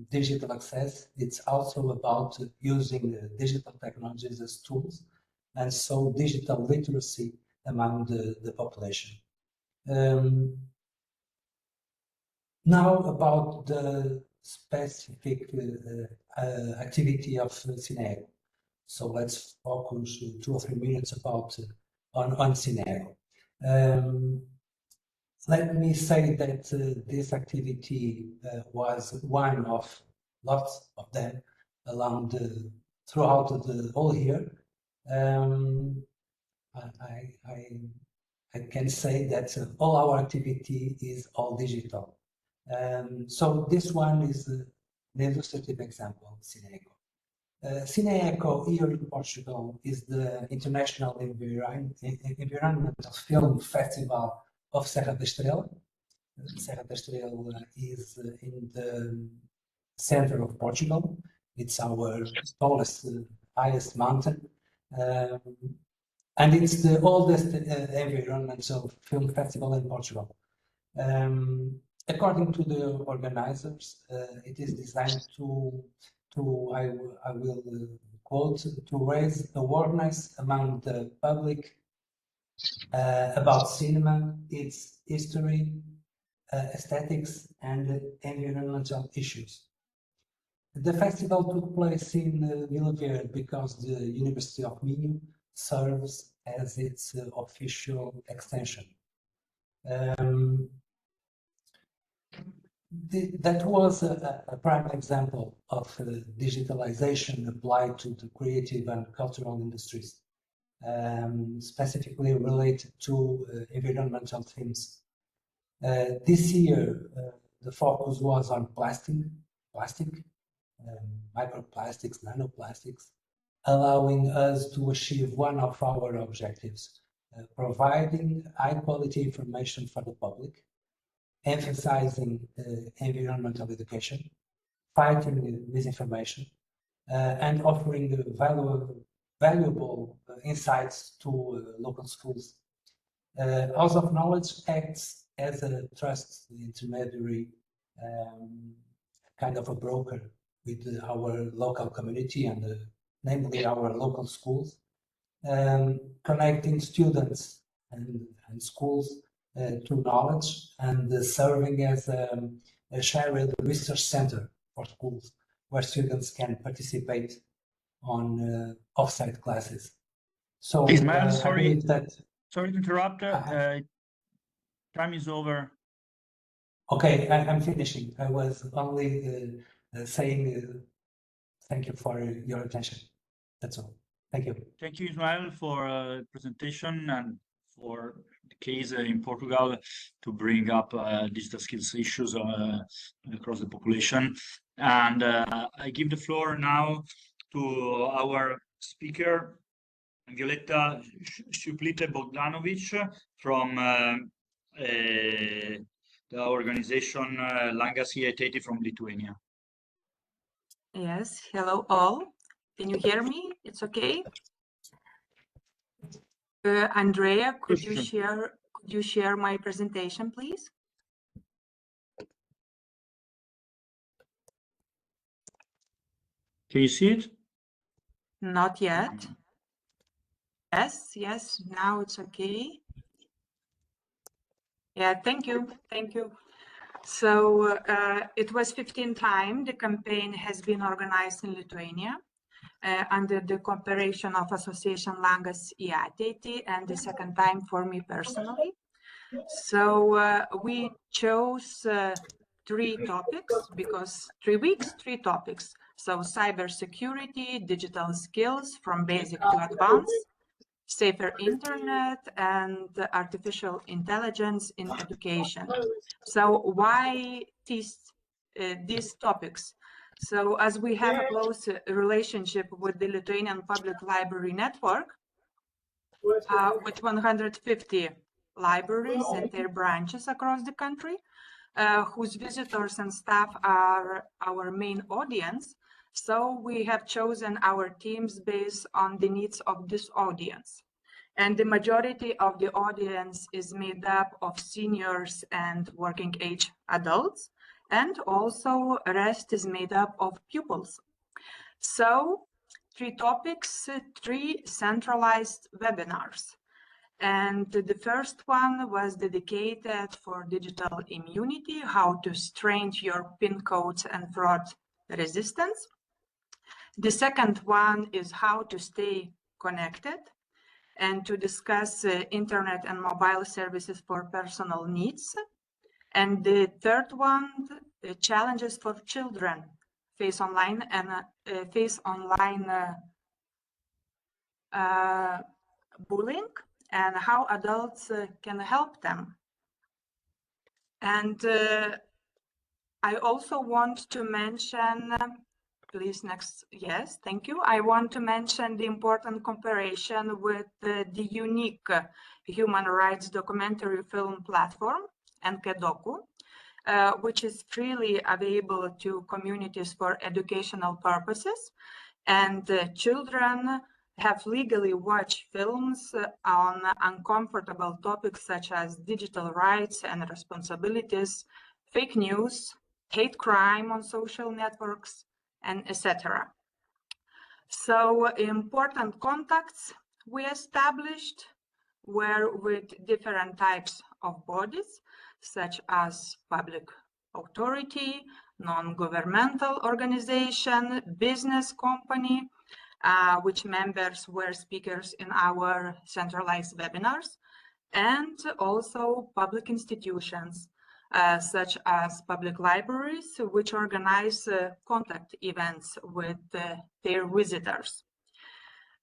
digital access, it's also about using digital technologies as tools, and so digital literacy among the population. Now about the specific activity of SINECO. So let's focus 2 or 3 minutes on SINECO. Let me say that this activity was one of lots of them throughout the whole year. I can say that all our activity is all digital. So this one is an illustrative example, SINECO. SINECO here in Portugal is the International Environmental Film Festival of Serra da Estrela. Serra da Estrela is in the center of Portugal. It's our tallest, highest mountain. And it's the oldest environmental film festival in Portugal. According to the organizers, it is designed I will quote, to raise awareness among the public about cinema, its history, aesthetics, and environmental issues. The festival took place in Vila Verde because the University of Minho serves as its official extension. That was a prime example of digitalization applied to the creative and cultural industries, specifically related to environmental themes. This year, the focus was on plastic, microplastics, nanoplastics, allowing us to achieve one of our objectives, providing high-quality information for the public, emphasizing environmental education, fighting misinformation, and offering valuable insights to local schools. House of Knowledge acts as a trust intermediary, kind of a broker with our local community and namely our local schools, connecting students and schools to knowledge and serving as a shared research center for schools where students can participate on offsite classes. So Ismail, I believe that. Sorry to interrupt. Time is over. Okay, I'm finishing. I was only saying thank you for your attention. That's all. Thank you. Thank you, Ismael, for presentation and for the case in Portugal to bring up digital skills issues across the population. And I give the floor now to our speaker, Violetta Shuplite-Bogdanovic from the organization Langas IATT from Lithuania. Yes, hello all. Can you hear me? It's okay. Andrea, could you share my presentation, please? Can you see it? Not yet. Yes, now it's okay. Yeah, thank you. So it was 15th time the campaign has been organized in Lithuania under the cooperation of Association Langas IATT, and the second time for me personally. So we chose 3 topics because 3 weeks, 3 topics. So cybersecurity, digital skills from basic to advanced, safer internet, and artificial intelligence in education. So why these topics? So as we have a close relationship with the Lithuanian Public Library Network, with 150 libraries and their branches across the country, whose visitors and staff are our main audience. So we have chosen our teams based on the needs of this audience. And the majority of the audience is made up of seniors and working age adults. And also the rest is made up of pupils. So 3 topics, 3 centralized webinars. And the first one was dedicated for digital immunity, how to strengthen your PIN codes and fraud resistance. The second one is how to stay connected and to discuss internet and mobile services for personal needs. And the third one, challenges for children face online bullying and how adults can help them. And I also want to mention, please next, yes, thank you. I want to mention the important comparison with the unique human rights documentary film platform, NKDoku, which is freely available to communities for educational purposes. And children have legally watched films on uncomfortable topics such as digital rights and responsibilities, fake news, hate crime on social networks, and etc. So important contacts we established were with different types of bodies, such as public authority, non-governmental organization, business company, which members were speakers in our centralized webinars, and also public institutions, such as public libraries, which organize contact events with their visitors.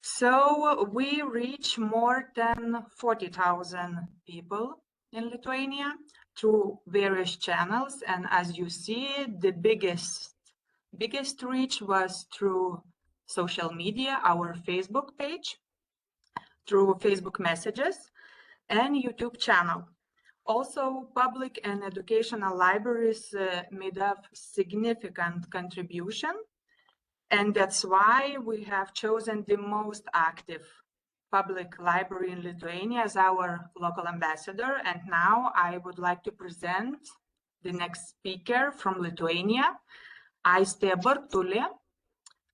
So we reach more than 40,000 people in Lithuania through various channels. And as you see, the biggest reach was through social media, our Facebook page, through Facebook messages and YouTube channel. Also, public and educational libraries made a significant contribution. And that's why we have chosen the most active public library in Lithuania as our local ambassador. And now I would like to present the next speaker from Lithuania, Aistė Bartulė,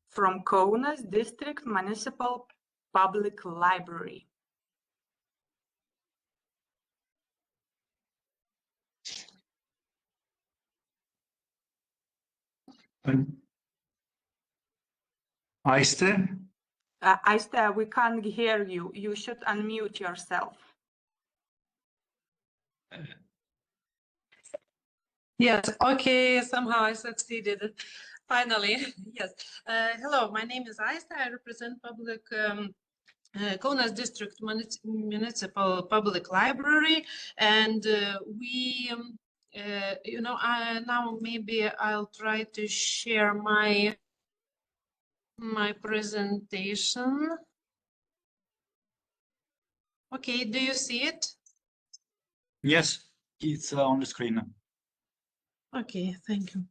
from Kaunas District Municipal Public Library. Aistė? Aistė, we can't hear you. You should unmute yourself. Yes, okay, somehow I succeeded. Finally, yes. Hello, my name is Aistė. I represent Kaunas District Municipal Public Library, and now maybe I'll try to share my presentation. Okay, do you see it? Yes, it's on the screen. Okay, thank you.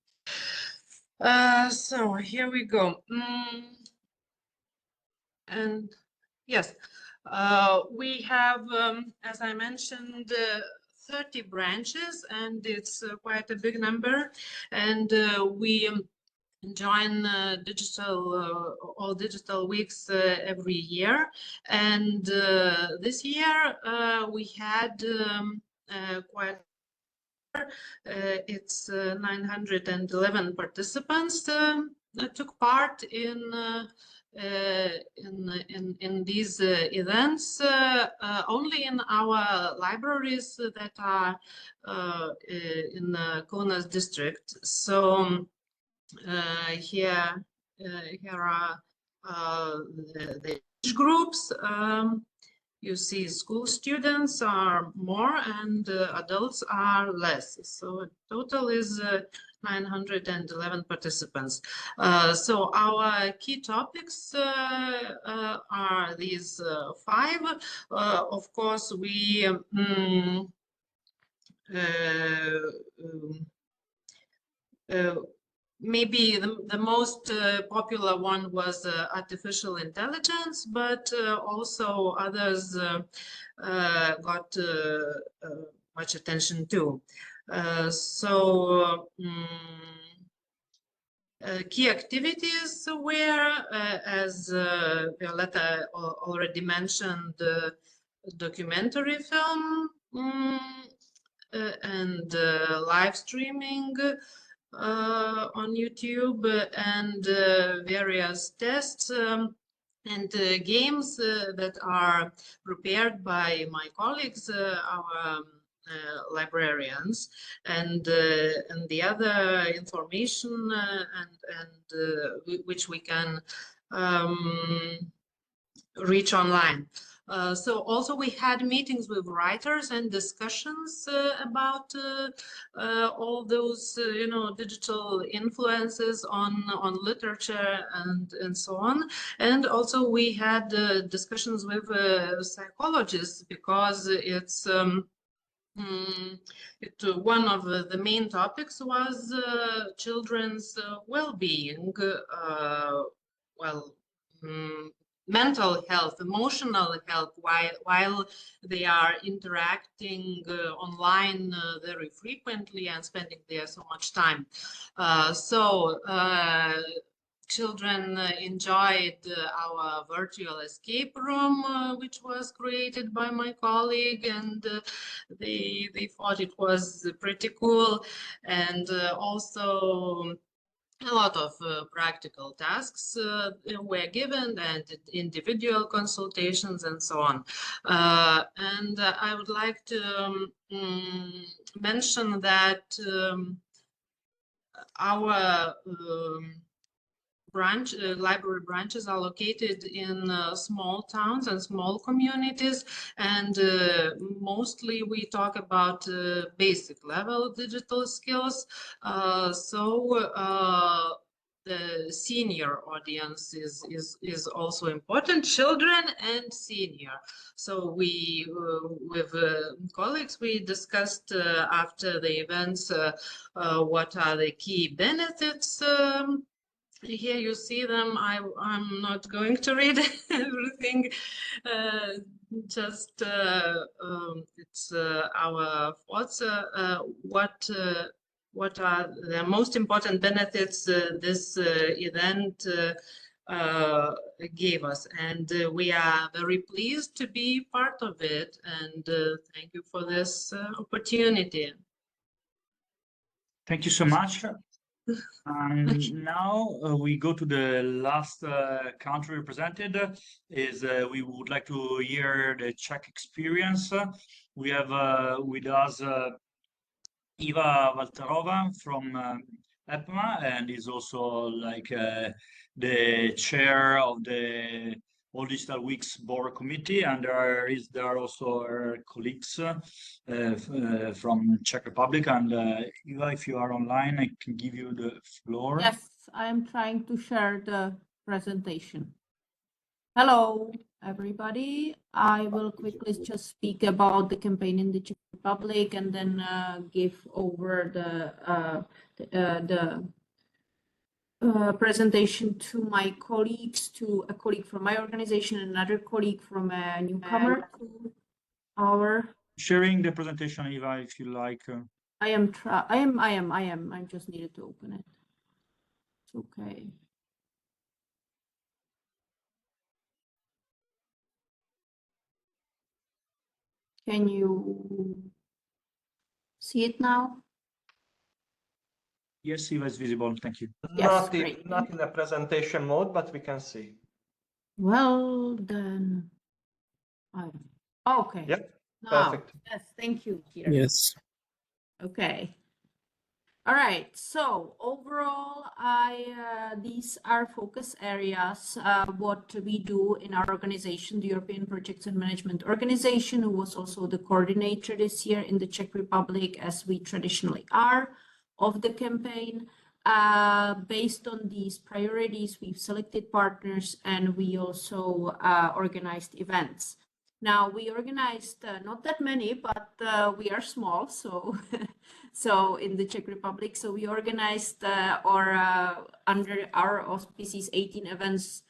So here we go. And yes, we have, as I mentioned, 30 branches, and it's quite a big number. And we join all digital weeks every year. And this year we had quite it's 911 participants took part in these events, only in our libraries that are in Kaunas district. So here are the age groups. You see school students are more and adults are less. So total is 911 participants. So our key topics are these 5. Of course, we maybe the most popular one was artificial intelligence, but also others got much attention too. Key activities were, as Violeta already mentioned, documentary film and live streaming on YouTube, and various tests and games that are prepared by my colleagues, our librarians, and the other information which we can reach online. So also we had meetings with writers and discussions about all those digital influences on literature and so on. And also we had discussions with psychologists, because it's one of the main topics was children's well-being, mental health, emotional health, while they are interacting online very frequently and spending there so much time. Children enjoyed our virtual escape room, which was created by my colleague, and they thought it was pretty cool. And also a lot of practical tasks were given, and individual consultations and so on. And I would like to mention that our library branches are located in small towns and small communities, and mostly we talk about basic level digital skills. The senior audience is also important, children and senior. So we, with colleagues, we discussed after the events what are the key benefits Here you see them. I'm not going to read everything. Just it's our thoughts. What are the most important benefits this event gave us, and we are very pleased to be part of it. And thank you for this opportunity. Thank you so much. And now we go to the last country represented. We would like to hear the Czech experience. We have with us Eva Valterova from EPMA, and is also like the chair of the All Digital Weeks Board Committee, and there are also her colleagues from Czech Republic. And Eva, if you are online, I can give you the floor. Yes, I am trying to share the presentation. Hello, everybody. I will quickly just speak about the campaign in the Czech Republic and then give over the presentation to my colleagues, to a colleague from my organization, another colleague from a newcomer to our. Sharing the presentation, Eva, if you like. I just needed to open it. It's okay. Can you see it now? Yes, Eva is visible. Thank you. Yes, not in the presentation mode, but we can see. Well, then. Okay. Yep. Now, Perfect. yes, thank you, Peter. Yes. Okay. All right. So overall, these are focus areas. What we do in our organization, the European Projects and Management Organization, who was also the coordinator this year in the Czech Republic, as we traditionally are, of the campaign. Based on these priorities, we've selected partners, and we also organized events. Now, we organized not that many, but we are small, so so in the Czech Republic. So we organized under our auspices 18 events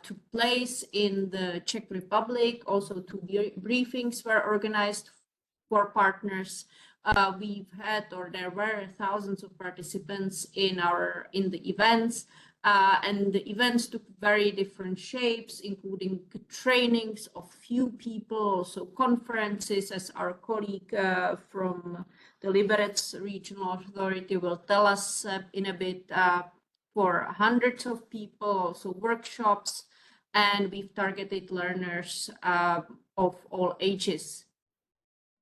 took place in the Czech Republic. Also, 2 briefings were organized for partners. We've had, or there were thousands of participants in the events. And the events took very different shapes, including trainings of few people, also conferences, as our colleague from the Liberec Regional Authority will tell us in a bit, for hundreds of people, also workshops, and we've targeted learners of all ages.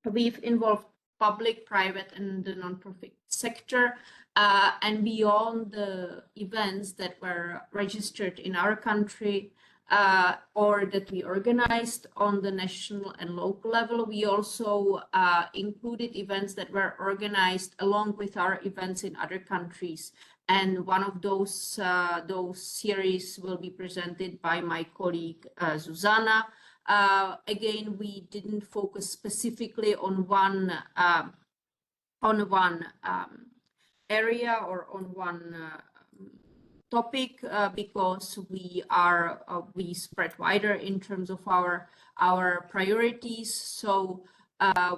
We've involved public, private, and the non-profit sector. And beyond the events that were registered in our country or that we organized on the national and local level, we also included events that were organized along with our events in other countries. And one of those series will be presented by my colleague Zuzana. Again, we didn't focus specifically on one area or on one topic because we spread wider in terms of our priorities. So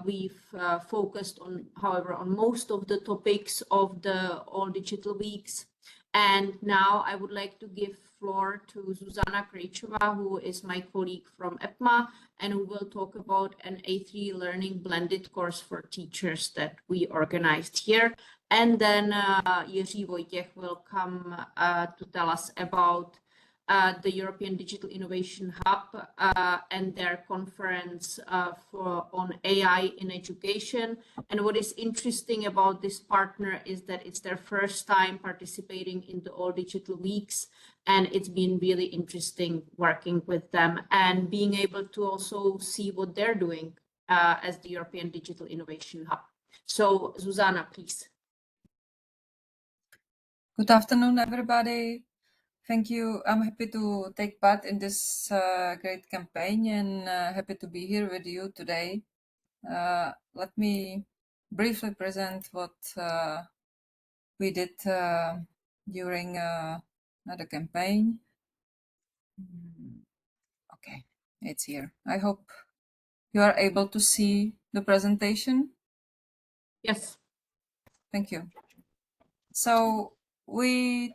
we've focused on, however, on most of the topics of the All Digital Weeks. And now I would like to give floor to Zuzana Krejčová, who is my colleague from EPMA, and who will talk about an A3 learning blended course for teachers that we organized here. And then Jiří Vojtěch will come to tell us about the European Digital Innovation Hub and their conference on AI in education. And what is interesting about this partner is that it's their first time participating in the All Digital Weeks, and it's been really interesting working with them and being able to also see what they're doing as the European Digital Innovation Hub. So, Zuzana, please. Good afternoon, everybody. Thank you. I'm happy to take part in this great campaign and happy to be here with you today. Let me briefly present what we did during the campaign. Okay, it's here. I hope you are able to see the presentation. Yes. Thank you. So we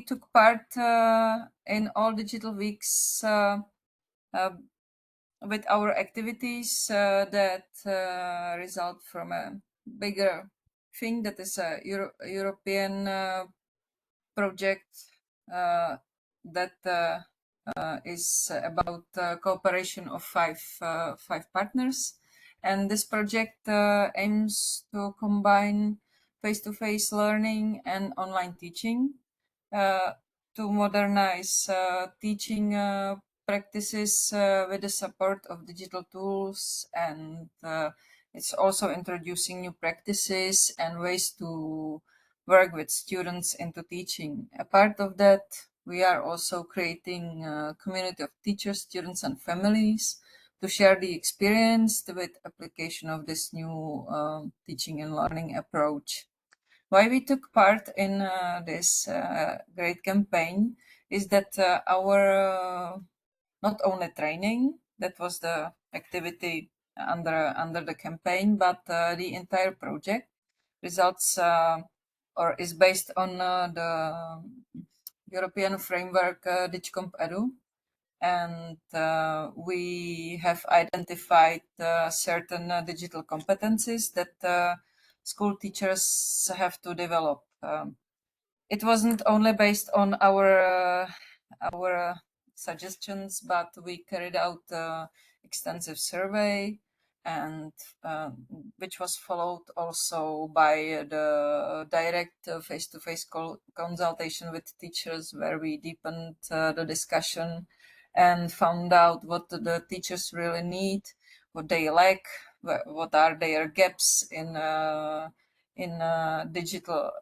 took part in all digital weeks with our activities that result from a bigger thing that is a European project that is about cooperation of five partners. And this project aims to combine face-to-face learning and online teaching to modernize teaching practices with the support of digital tools, and it's also introducing new practices and ways to work with students into teaching. A part of that, we are also creating a community of teachers, students, and families to share the experience with application of this new teaching and learning approach. Why we took part in this great campaign is that our not only training, that was the activity under the campaign, but the entire project results or is based on the European framework DigComp Edu, and we have identified certain digital competencies that school teachers have to develop. It wasn't only based on our suggestions, but we carried out extensive survey, and which was followed also by the direct face-to-face consultation with teachers, where we deepened the discussion and found out what the teachers really need, what they lack, what are their gaps in digital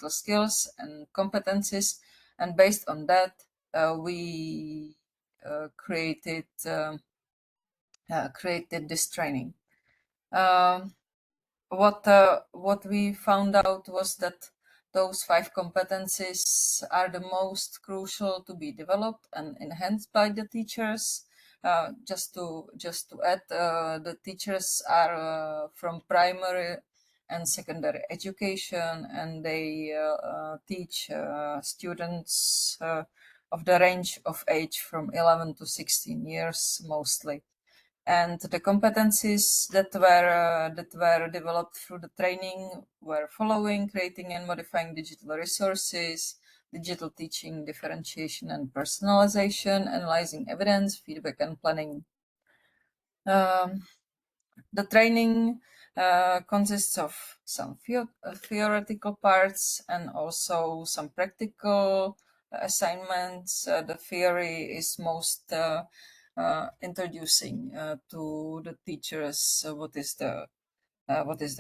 skills and competencies, and based on that, we created this training. What we found out was that those 5 competencies are the most crucial to be developed and enhanced by the teachers. Just to add, the teachers are from primary and secondary education, and they teach students of the range of age from 11 to 16 years mostly. And the competencies that were developed through the training were following: creating and modifying digital resources, digital teaching, differentiation and personalization, analyzing evidence, feedback and planning. The training consists of some theoretical parts and also some practical assignments. The theory is most introducing to the teachers what is the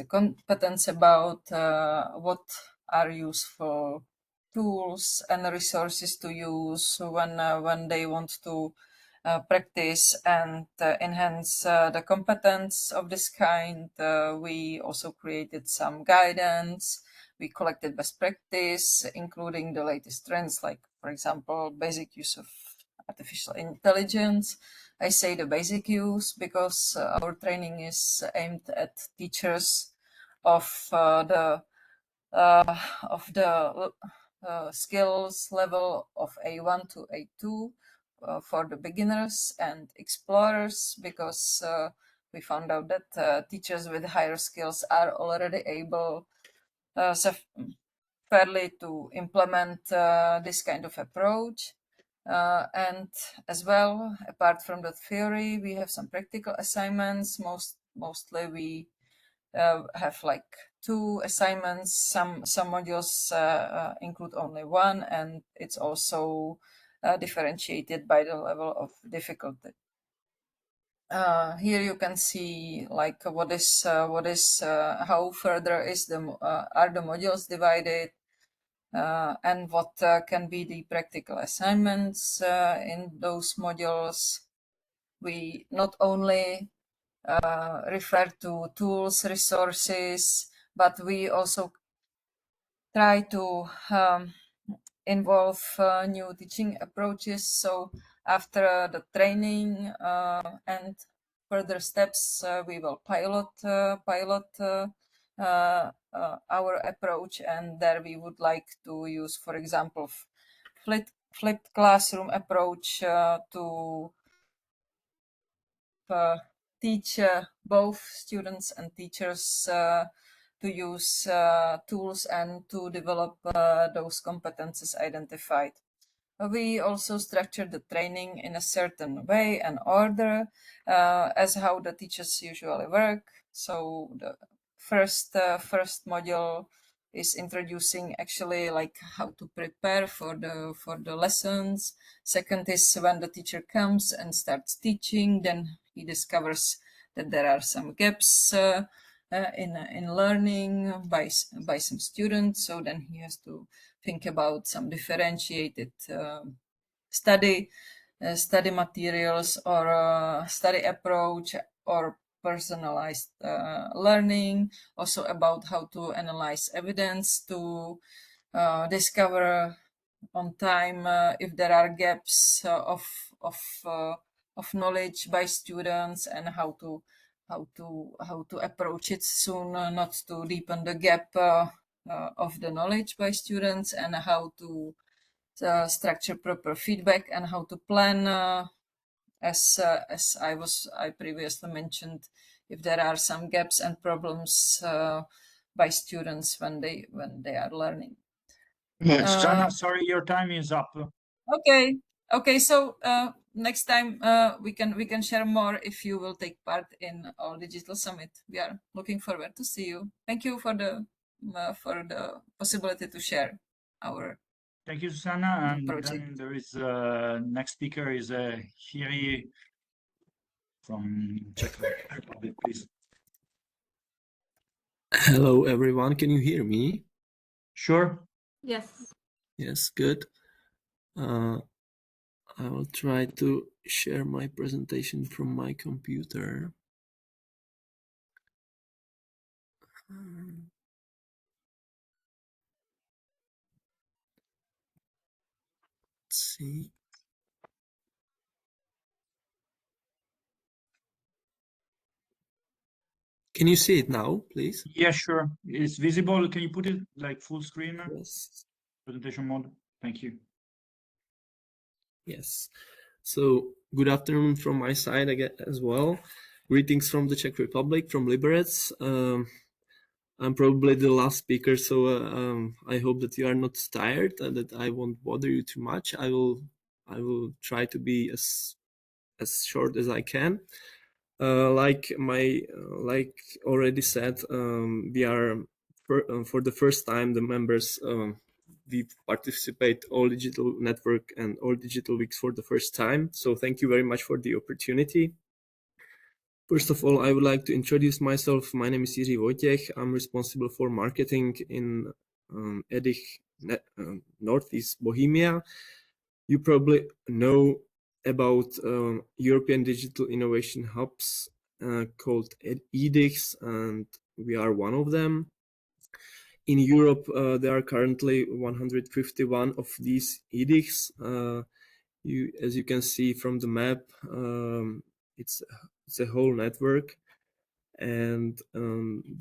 competence about, what are useful tools and resources to use when they want to practice and enhance the competence of this kind. We also created some guidance. We collected best practice, including the latest trends, like, for example, basic use of artificial intelligence. I say the basic use because our training is aimed at teachers of the skills level of A1 to A2 for the beginners and explorers, because we found out that teachers with higher skills are already able fairly to implement this kind of approach. And as well, apart from the theory, we have some practical assignments. Mostly we have like 2 assignments. Some modules include only 1, and it's also differentiated by the level of difficulty. Here you can see like how further is are the modules divided, and what can be the practical assignments in those modules. We not only refer to tools, resources, but we also try to involve new teaching approaches. So after the training and further steps, we will pilot our approach, and there we would like to use, for example, flipped classroom approach to teach both students and teachers to use tools and to develop those competences identified. We also structure the training in a certain way and order as how the teachers usually work. So the first module is introducing actually like how to prepare for the lessons. Second is when the teacher comes and starts teaching, then he discovers that there are some gaps in learning by some students. So then he has to think about some differentiated study materials or study approach or personalized learning. Also about how to analyze evidence to discover on time if there are gaps of knowledge by students, and how to approach it soon, not to deepen the gap of the knowledge by students, and how to structure proper feedback, and how to plan as I previously mentioned, if there are some gaps and problems by students when they are learning. Susanna, sorry, your time is up. Okay. So next time we can share more if you will take part in our digital summit. We are looking forward to see you. Thank you for the possibility to share our. Thank you, Susanna. And project. then there is next speaker is Hiri from Czech Republic, please. Hello, everyone. Can you hear me? Sure. Yes. Yes, good. I will try to share my presentation from my computer. Let's see. Can you see it now, please? Yeah, sure. It's visible. Can you put it like full screen? Yes. Presentation mode. Thank you. Yes. So good afternoon from my side again as well. Greetings from the Czech Republic, from Liberec. I'm probably the last speaker, so I hope that you are not tired and that I won't bother you too much. I will try to be as short as I can. Like already said, we are for the first time the members. We participate all digital network and all digital weeks for the first time. So thank you very much for the opportunity. First of all, I would like to introduce myself. My name is Jiří Vojtěch. I'm responsible for marketing in EDIC Northeast Bohemia. You probably know about European Digital Innovation Hubs called ADWeeks, and we are one of them. In Europe, there are currently 151 of these EDICs. As you can see from the map, it's a whole network, and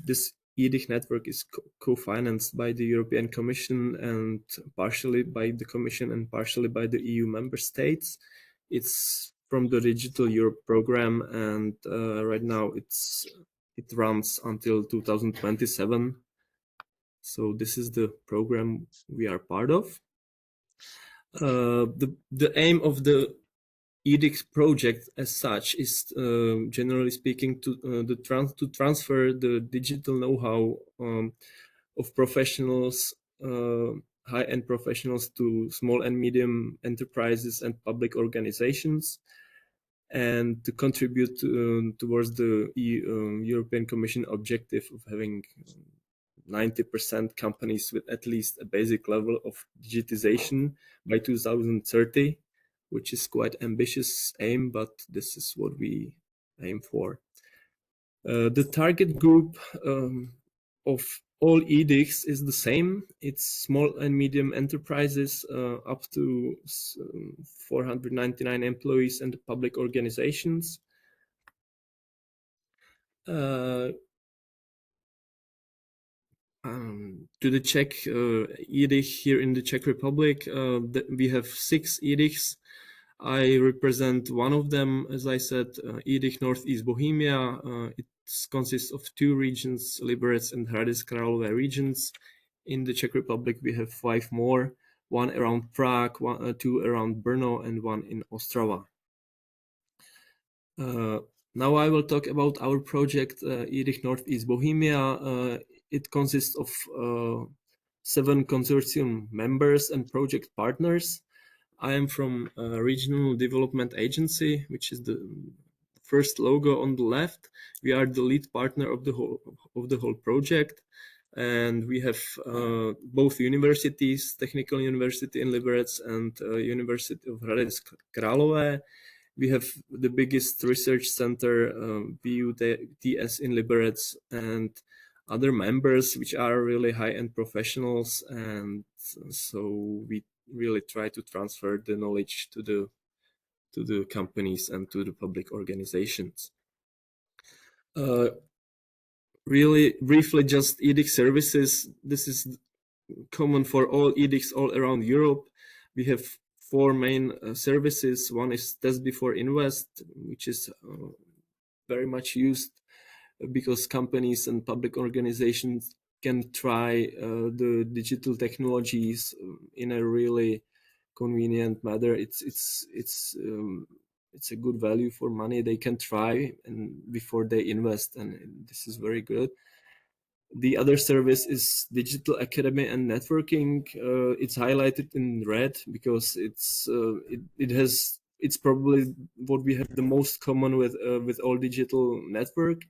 this EDIC network is co-financed by the European Commission and partially by the Commission and partially by the EU member states. It's from the Digital Europe program, and right now it runs until 2027. So this is the program we are part of. The aim of the EDIC project as such is, generally speaking, to transfer the digital know-how of professionals, high-end professionals, to small and medium enterprises and public organizations, and to contribute towards the European Commission objective of having 90% companies with at least a basic level of digitization by 2030, which is quite ambitious aim, but this is what we aim for. The target group of all edicts is the same. It's small and medium enterprises up to 499 employees and public organizations. To the Czech edict here in the Czech Republic, we have 6 edicts. I represent one of them, as I said, Edict Northeast Bohemia. It consists of 2 regions, Liberec and Hradec Králové regions. In the Czech Republic, we have 5 more, 1 around Prague, 2 around Brno, and 1 in Ostrava. Now I will talk about our project, Edict Northeast Bohemia. It consists of 7 consortium members and project partners. I am from a regional development agency, which is the first logo on the left. We are the lead partner of the whole project, and we have both universities, Technical University in Liberec and University of Hradec Králové. We have the biggest research center, VUTS in Liberec, and other members, which are really high-end professionals, and so we really try to transfer the knowledge to the companies and to the public organizations. Really briefly, just edict services. This is common for all edicts all around Europe. We have 4 main services. One is Test Before Invest, which is very much used because companies and public organizations can try the digital technologies in a really convenient manner. It's a good value for money. They can try and before they invest, and this is very good. The other service is Digital Academy and Networking. It's highlighted in red because it's probably what we have the most common with all digital network.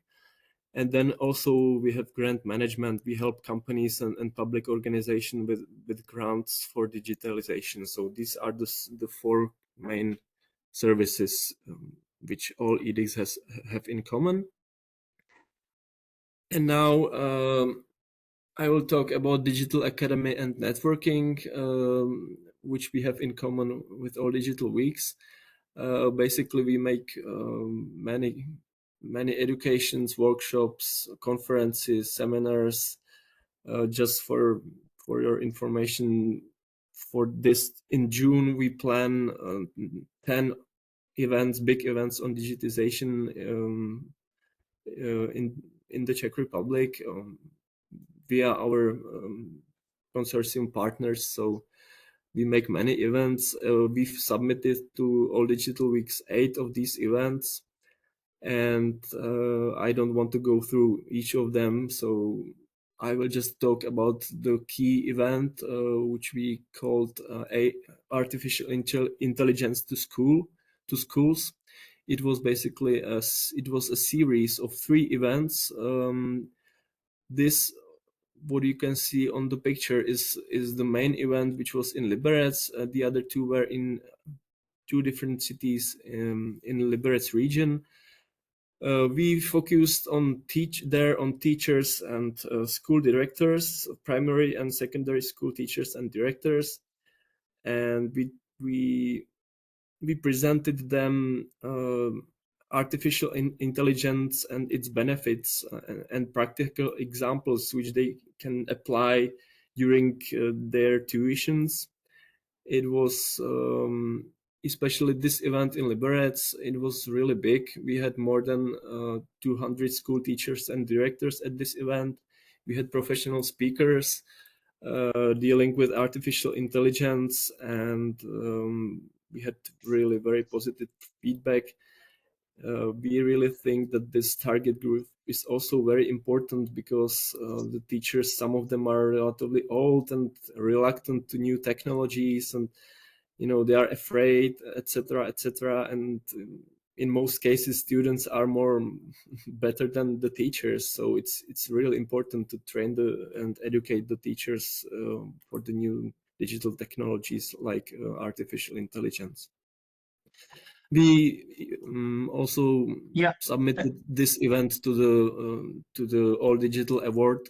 And then also we have grant management. We help companies and public organizations with grants for digitalization. So these are the 4 main services which all edicts have in common. And now I will talk about Digital Academy and Networking, which we have in common with all digital weeks. Basically, we make many educations, workshops, conferences, seminars. Just for your information, for this in June we plan 10 events, big events on digitization in the Czech Republic via our consortium partners. So we make many events. We've submitted to All Digital Weeks 8 of these events, and I don't want to go through each of them, so I will just talk about the key event, which we called Artificial Intelligence to Schools. It was basically a series of 3 events. This, what you can see on the picture, is the main event, which was in Liberec. The other 2 were in 2 different cities in Liberec region. We focused on teachers and school directors, primary and secondary school teachers and directors, and we presented them artificial intelligence and its benefits and practical examples which they can apply during their tuitions. It was especially this event in Liberec, it was really big. We had more than 200 school teachers and directors at this event. We had professional speakers dealing with artificial intelligence, and we had really very positive feedback. We really think that this target group is also very important because the teachers, some of them are relatively old and reluctant to new technologies, and they are afraid, etc., etc. And in most cases, students are more better than the teachers. So it's really important to train and educate the teachers for the new digital technologies like artificial intelligence. We also submitted this event to the All Digital Award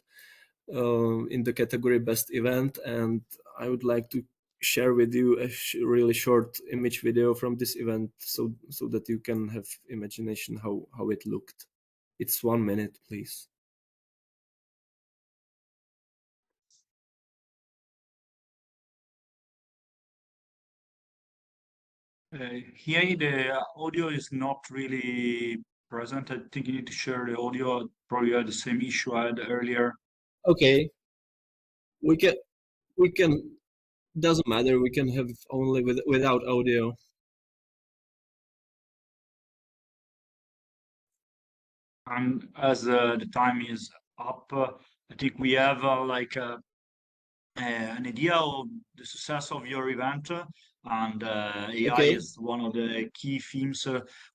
in the category Best Event, and I would like to share with you a really short image video from this event, so that you can have imagination how it looked. It's 1 minute, please. Here the audio is not really present. I think you need to share the audio. Probably had the same issue I had earlier. Okay, we can doesn't matter. We can have only without audio. And as the time is up, I think we have like an idea of the success of your event, and AI Okay. is one of the key themes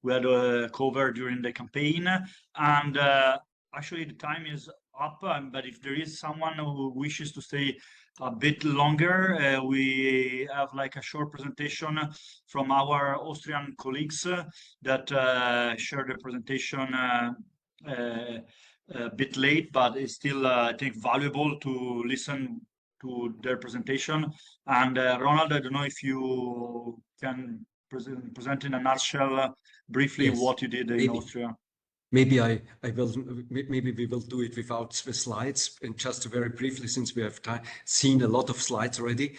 we had covered during the campaign. And actually, the time is up, but if there is someone who wishes to stay a bit longer, we have like a short presentation from our Austrian colleagues that shared the presentation a bit late, but it's still, I think, valuable to listen to their presentation. And Ronald, I don't know if you can present in a nutshell briefly Yes, what you did in Austria. Maybe maybe we will do it without the slides, and just very briefly, since we have seen a lot of slides already.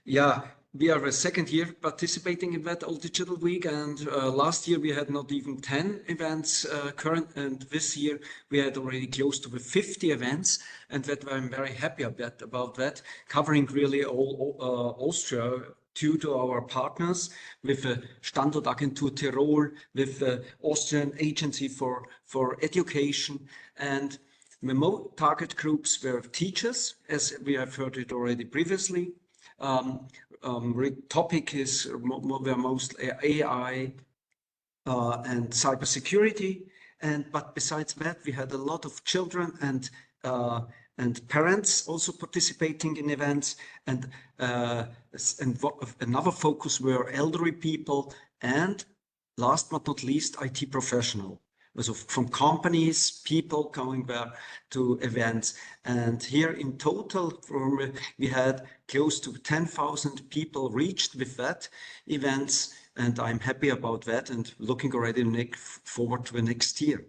Yeah, we are a second year participating in that All Digital Week, and last year we had not even 10 events current, and this year we had already close to the 50 events, and that I'm very happy about that, covering really all Austria, due to our partners with the Standortagentur Tirol, with the Austrian Agency for Education, and the target groups were teachers, as we have heard it already previously. Topic is mostly AI and cybersecurity, but besides that, we had a lot of children and parents also participating in events, and another focus were elderly people, and last but not least, IT professional. So from companies, people going there to events, and here in total, we had close to 10,000 people reached with that events, and I'm happy about that, and looking already forward to the next year.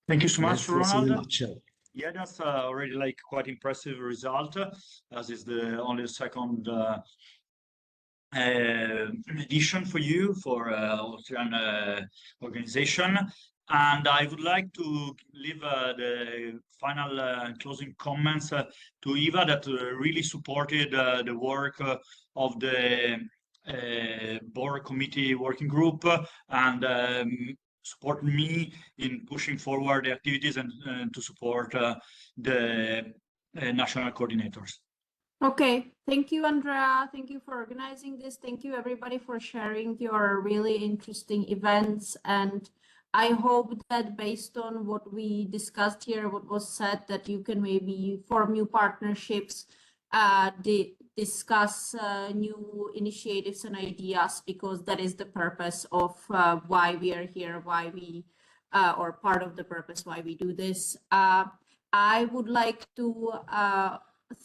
Thank you so much, Ronald. Nutshell. Yeah, that's already like quite impressive result, as is the only second edition for you for Austrian organization. And I would like to leave the final closing comments to Eva, that really supported the work of the board committee working group, and support me in pushing forward the activities, and to support the national coordinators. Okay, thank you, Andrea. Thank you for organizing this. Thank you, everybody, for sharing your really interesting events. And I hope that based on what we discussed here, what was said, that you can maybe form new partnerships, discuss new initiatives and ideas, because that is the purpose of why we are here, why we, or part of the purpose why we do this. I would like to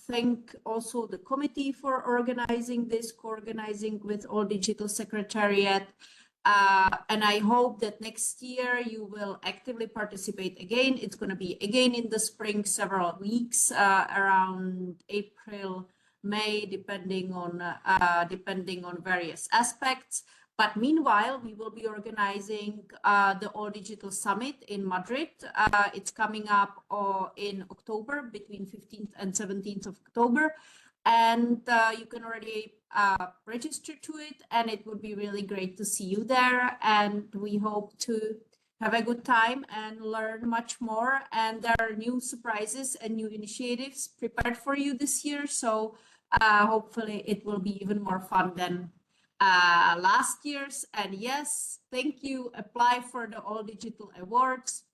thank also the committee for organizing this, co-organizing with All Digital Secretariat. And I hope that next year you will actively participate again. It's going to be again in the spring, several weeks, around April, May, depending on various aspects. But meanwhile, we will be organizing the All Digital Summit in Madrid. It's coming up in October, between 15th and 17th of October. And you can already register to it, and it would be really great to see you there. And we hope to have a good time and learn much more. And there are new surprises and new initiatives prepared for you this year. So hopefully it will be even more fun than last year's. And yes, thank you. Apply for the All Digital Awards,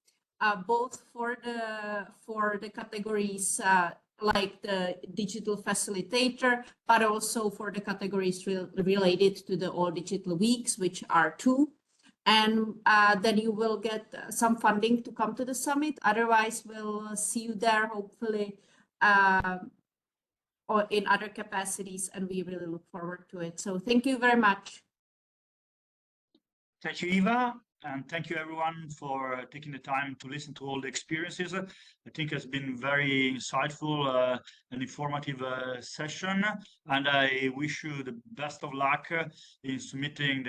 both for the categories like the digital facilitator, but also for the categories related to the All Digital Weeks, which are 2. and then you will get some funding to come to the summit. Otherwise, we'll see you there, hopefully, or in other capacities, and we really look forward to it. So thank you very much. Thank you, Eva, and thank you everyone for taking the time to listen to all the experiences. I think it's been very insightful and informative session, and I wish you the best of luck in submitting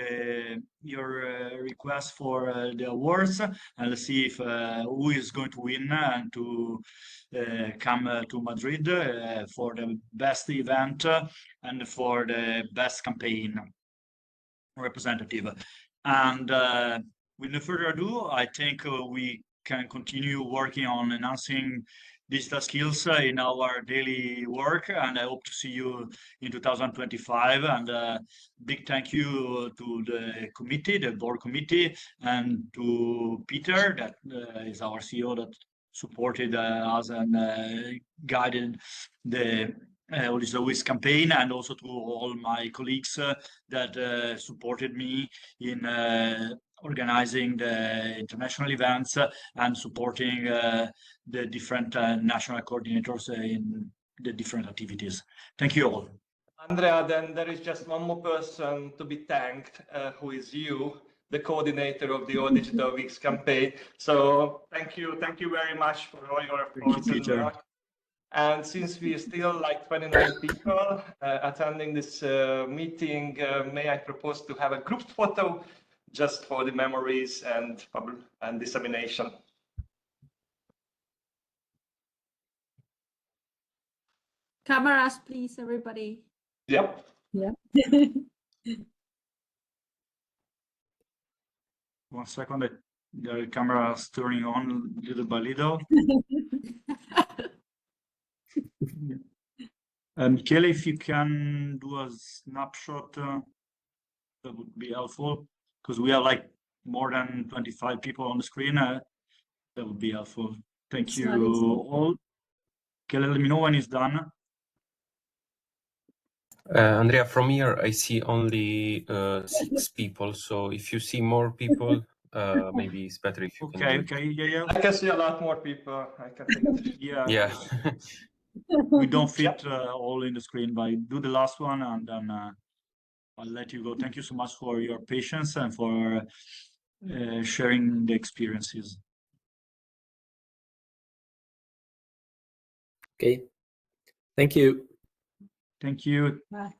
your request for the awards, and let's see if who is going to win and to come to Madrid for the best event and for the best campaign representative. And with no further ado, I think we can continue working on enhancing digital skills in our daily work, and I hope to see you in 2025. And big thank you to the committee, the board committee, and to Peter, that is our CEO, that supported us and guided the All Digital Weeks campaign, and also to all my colleagues that supported me in organizing the international events and supporting the different national coordinators in the different activities. Thank you all. Andrea, then there is just one more person to be thanked, who is you, the coordinator of the All Digital Weeks campaign. So thank you very much for all your efforts and work. And since we are still like 29 people attending this meeting, may I propose to have a group photo just for the memories and dissemination. Cameras, please, everybody. Yep. Yeah. 1 second, the camera is turning on little by little. Michele, if you can do a snapshot, that would be helpful, because we have like more than 25 people on the screen. That would be helpful. Thank you all. Michele, let me know when it's done. Andrea, from here I see only 6 people, so if you see more people, maybe it's better if you can do it. Yeah. I can see a lot more people. I can think. Yeah. We don't fit all in the screen, but do the last one, and then I'll let you go. Thank you so much for your patience and for sharing the experiences. Okay. Thank you. Thank you. Bye.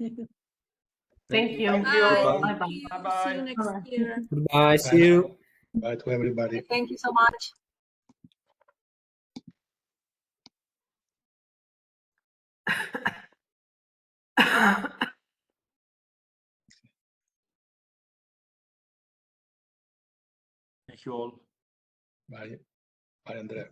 Thank you. Bye. Bye-bye. See you next year. Bye. See you. Bye to everybody. Thank you so much. Thank you all. Bye. Bye, Andrea.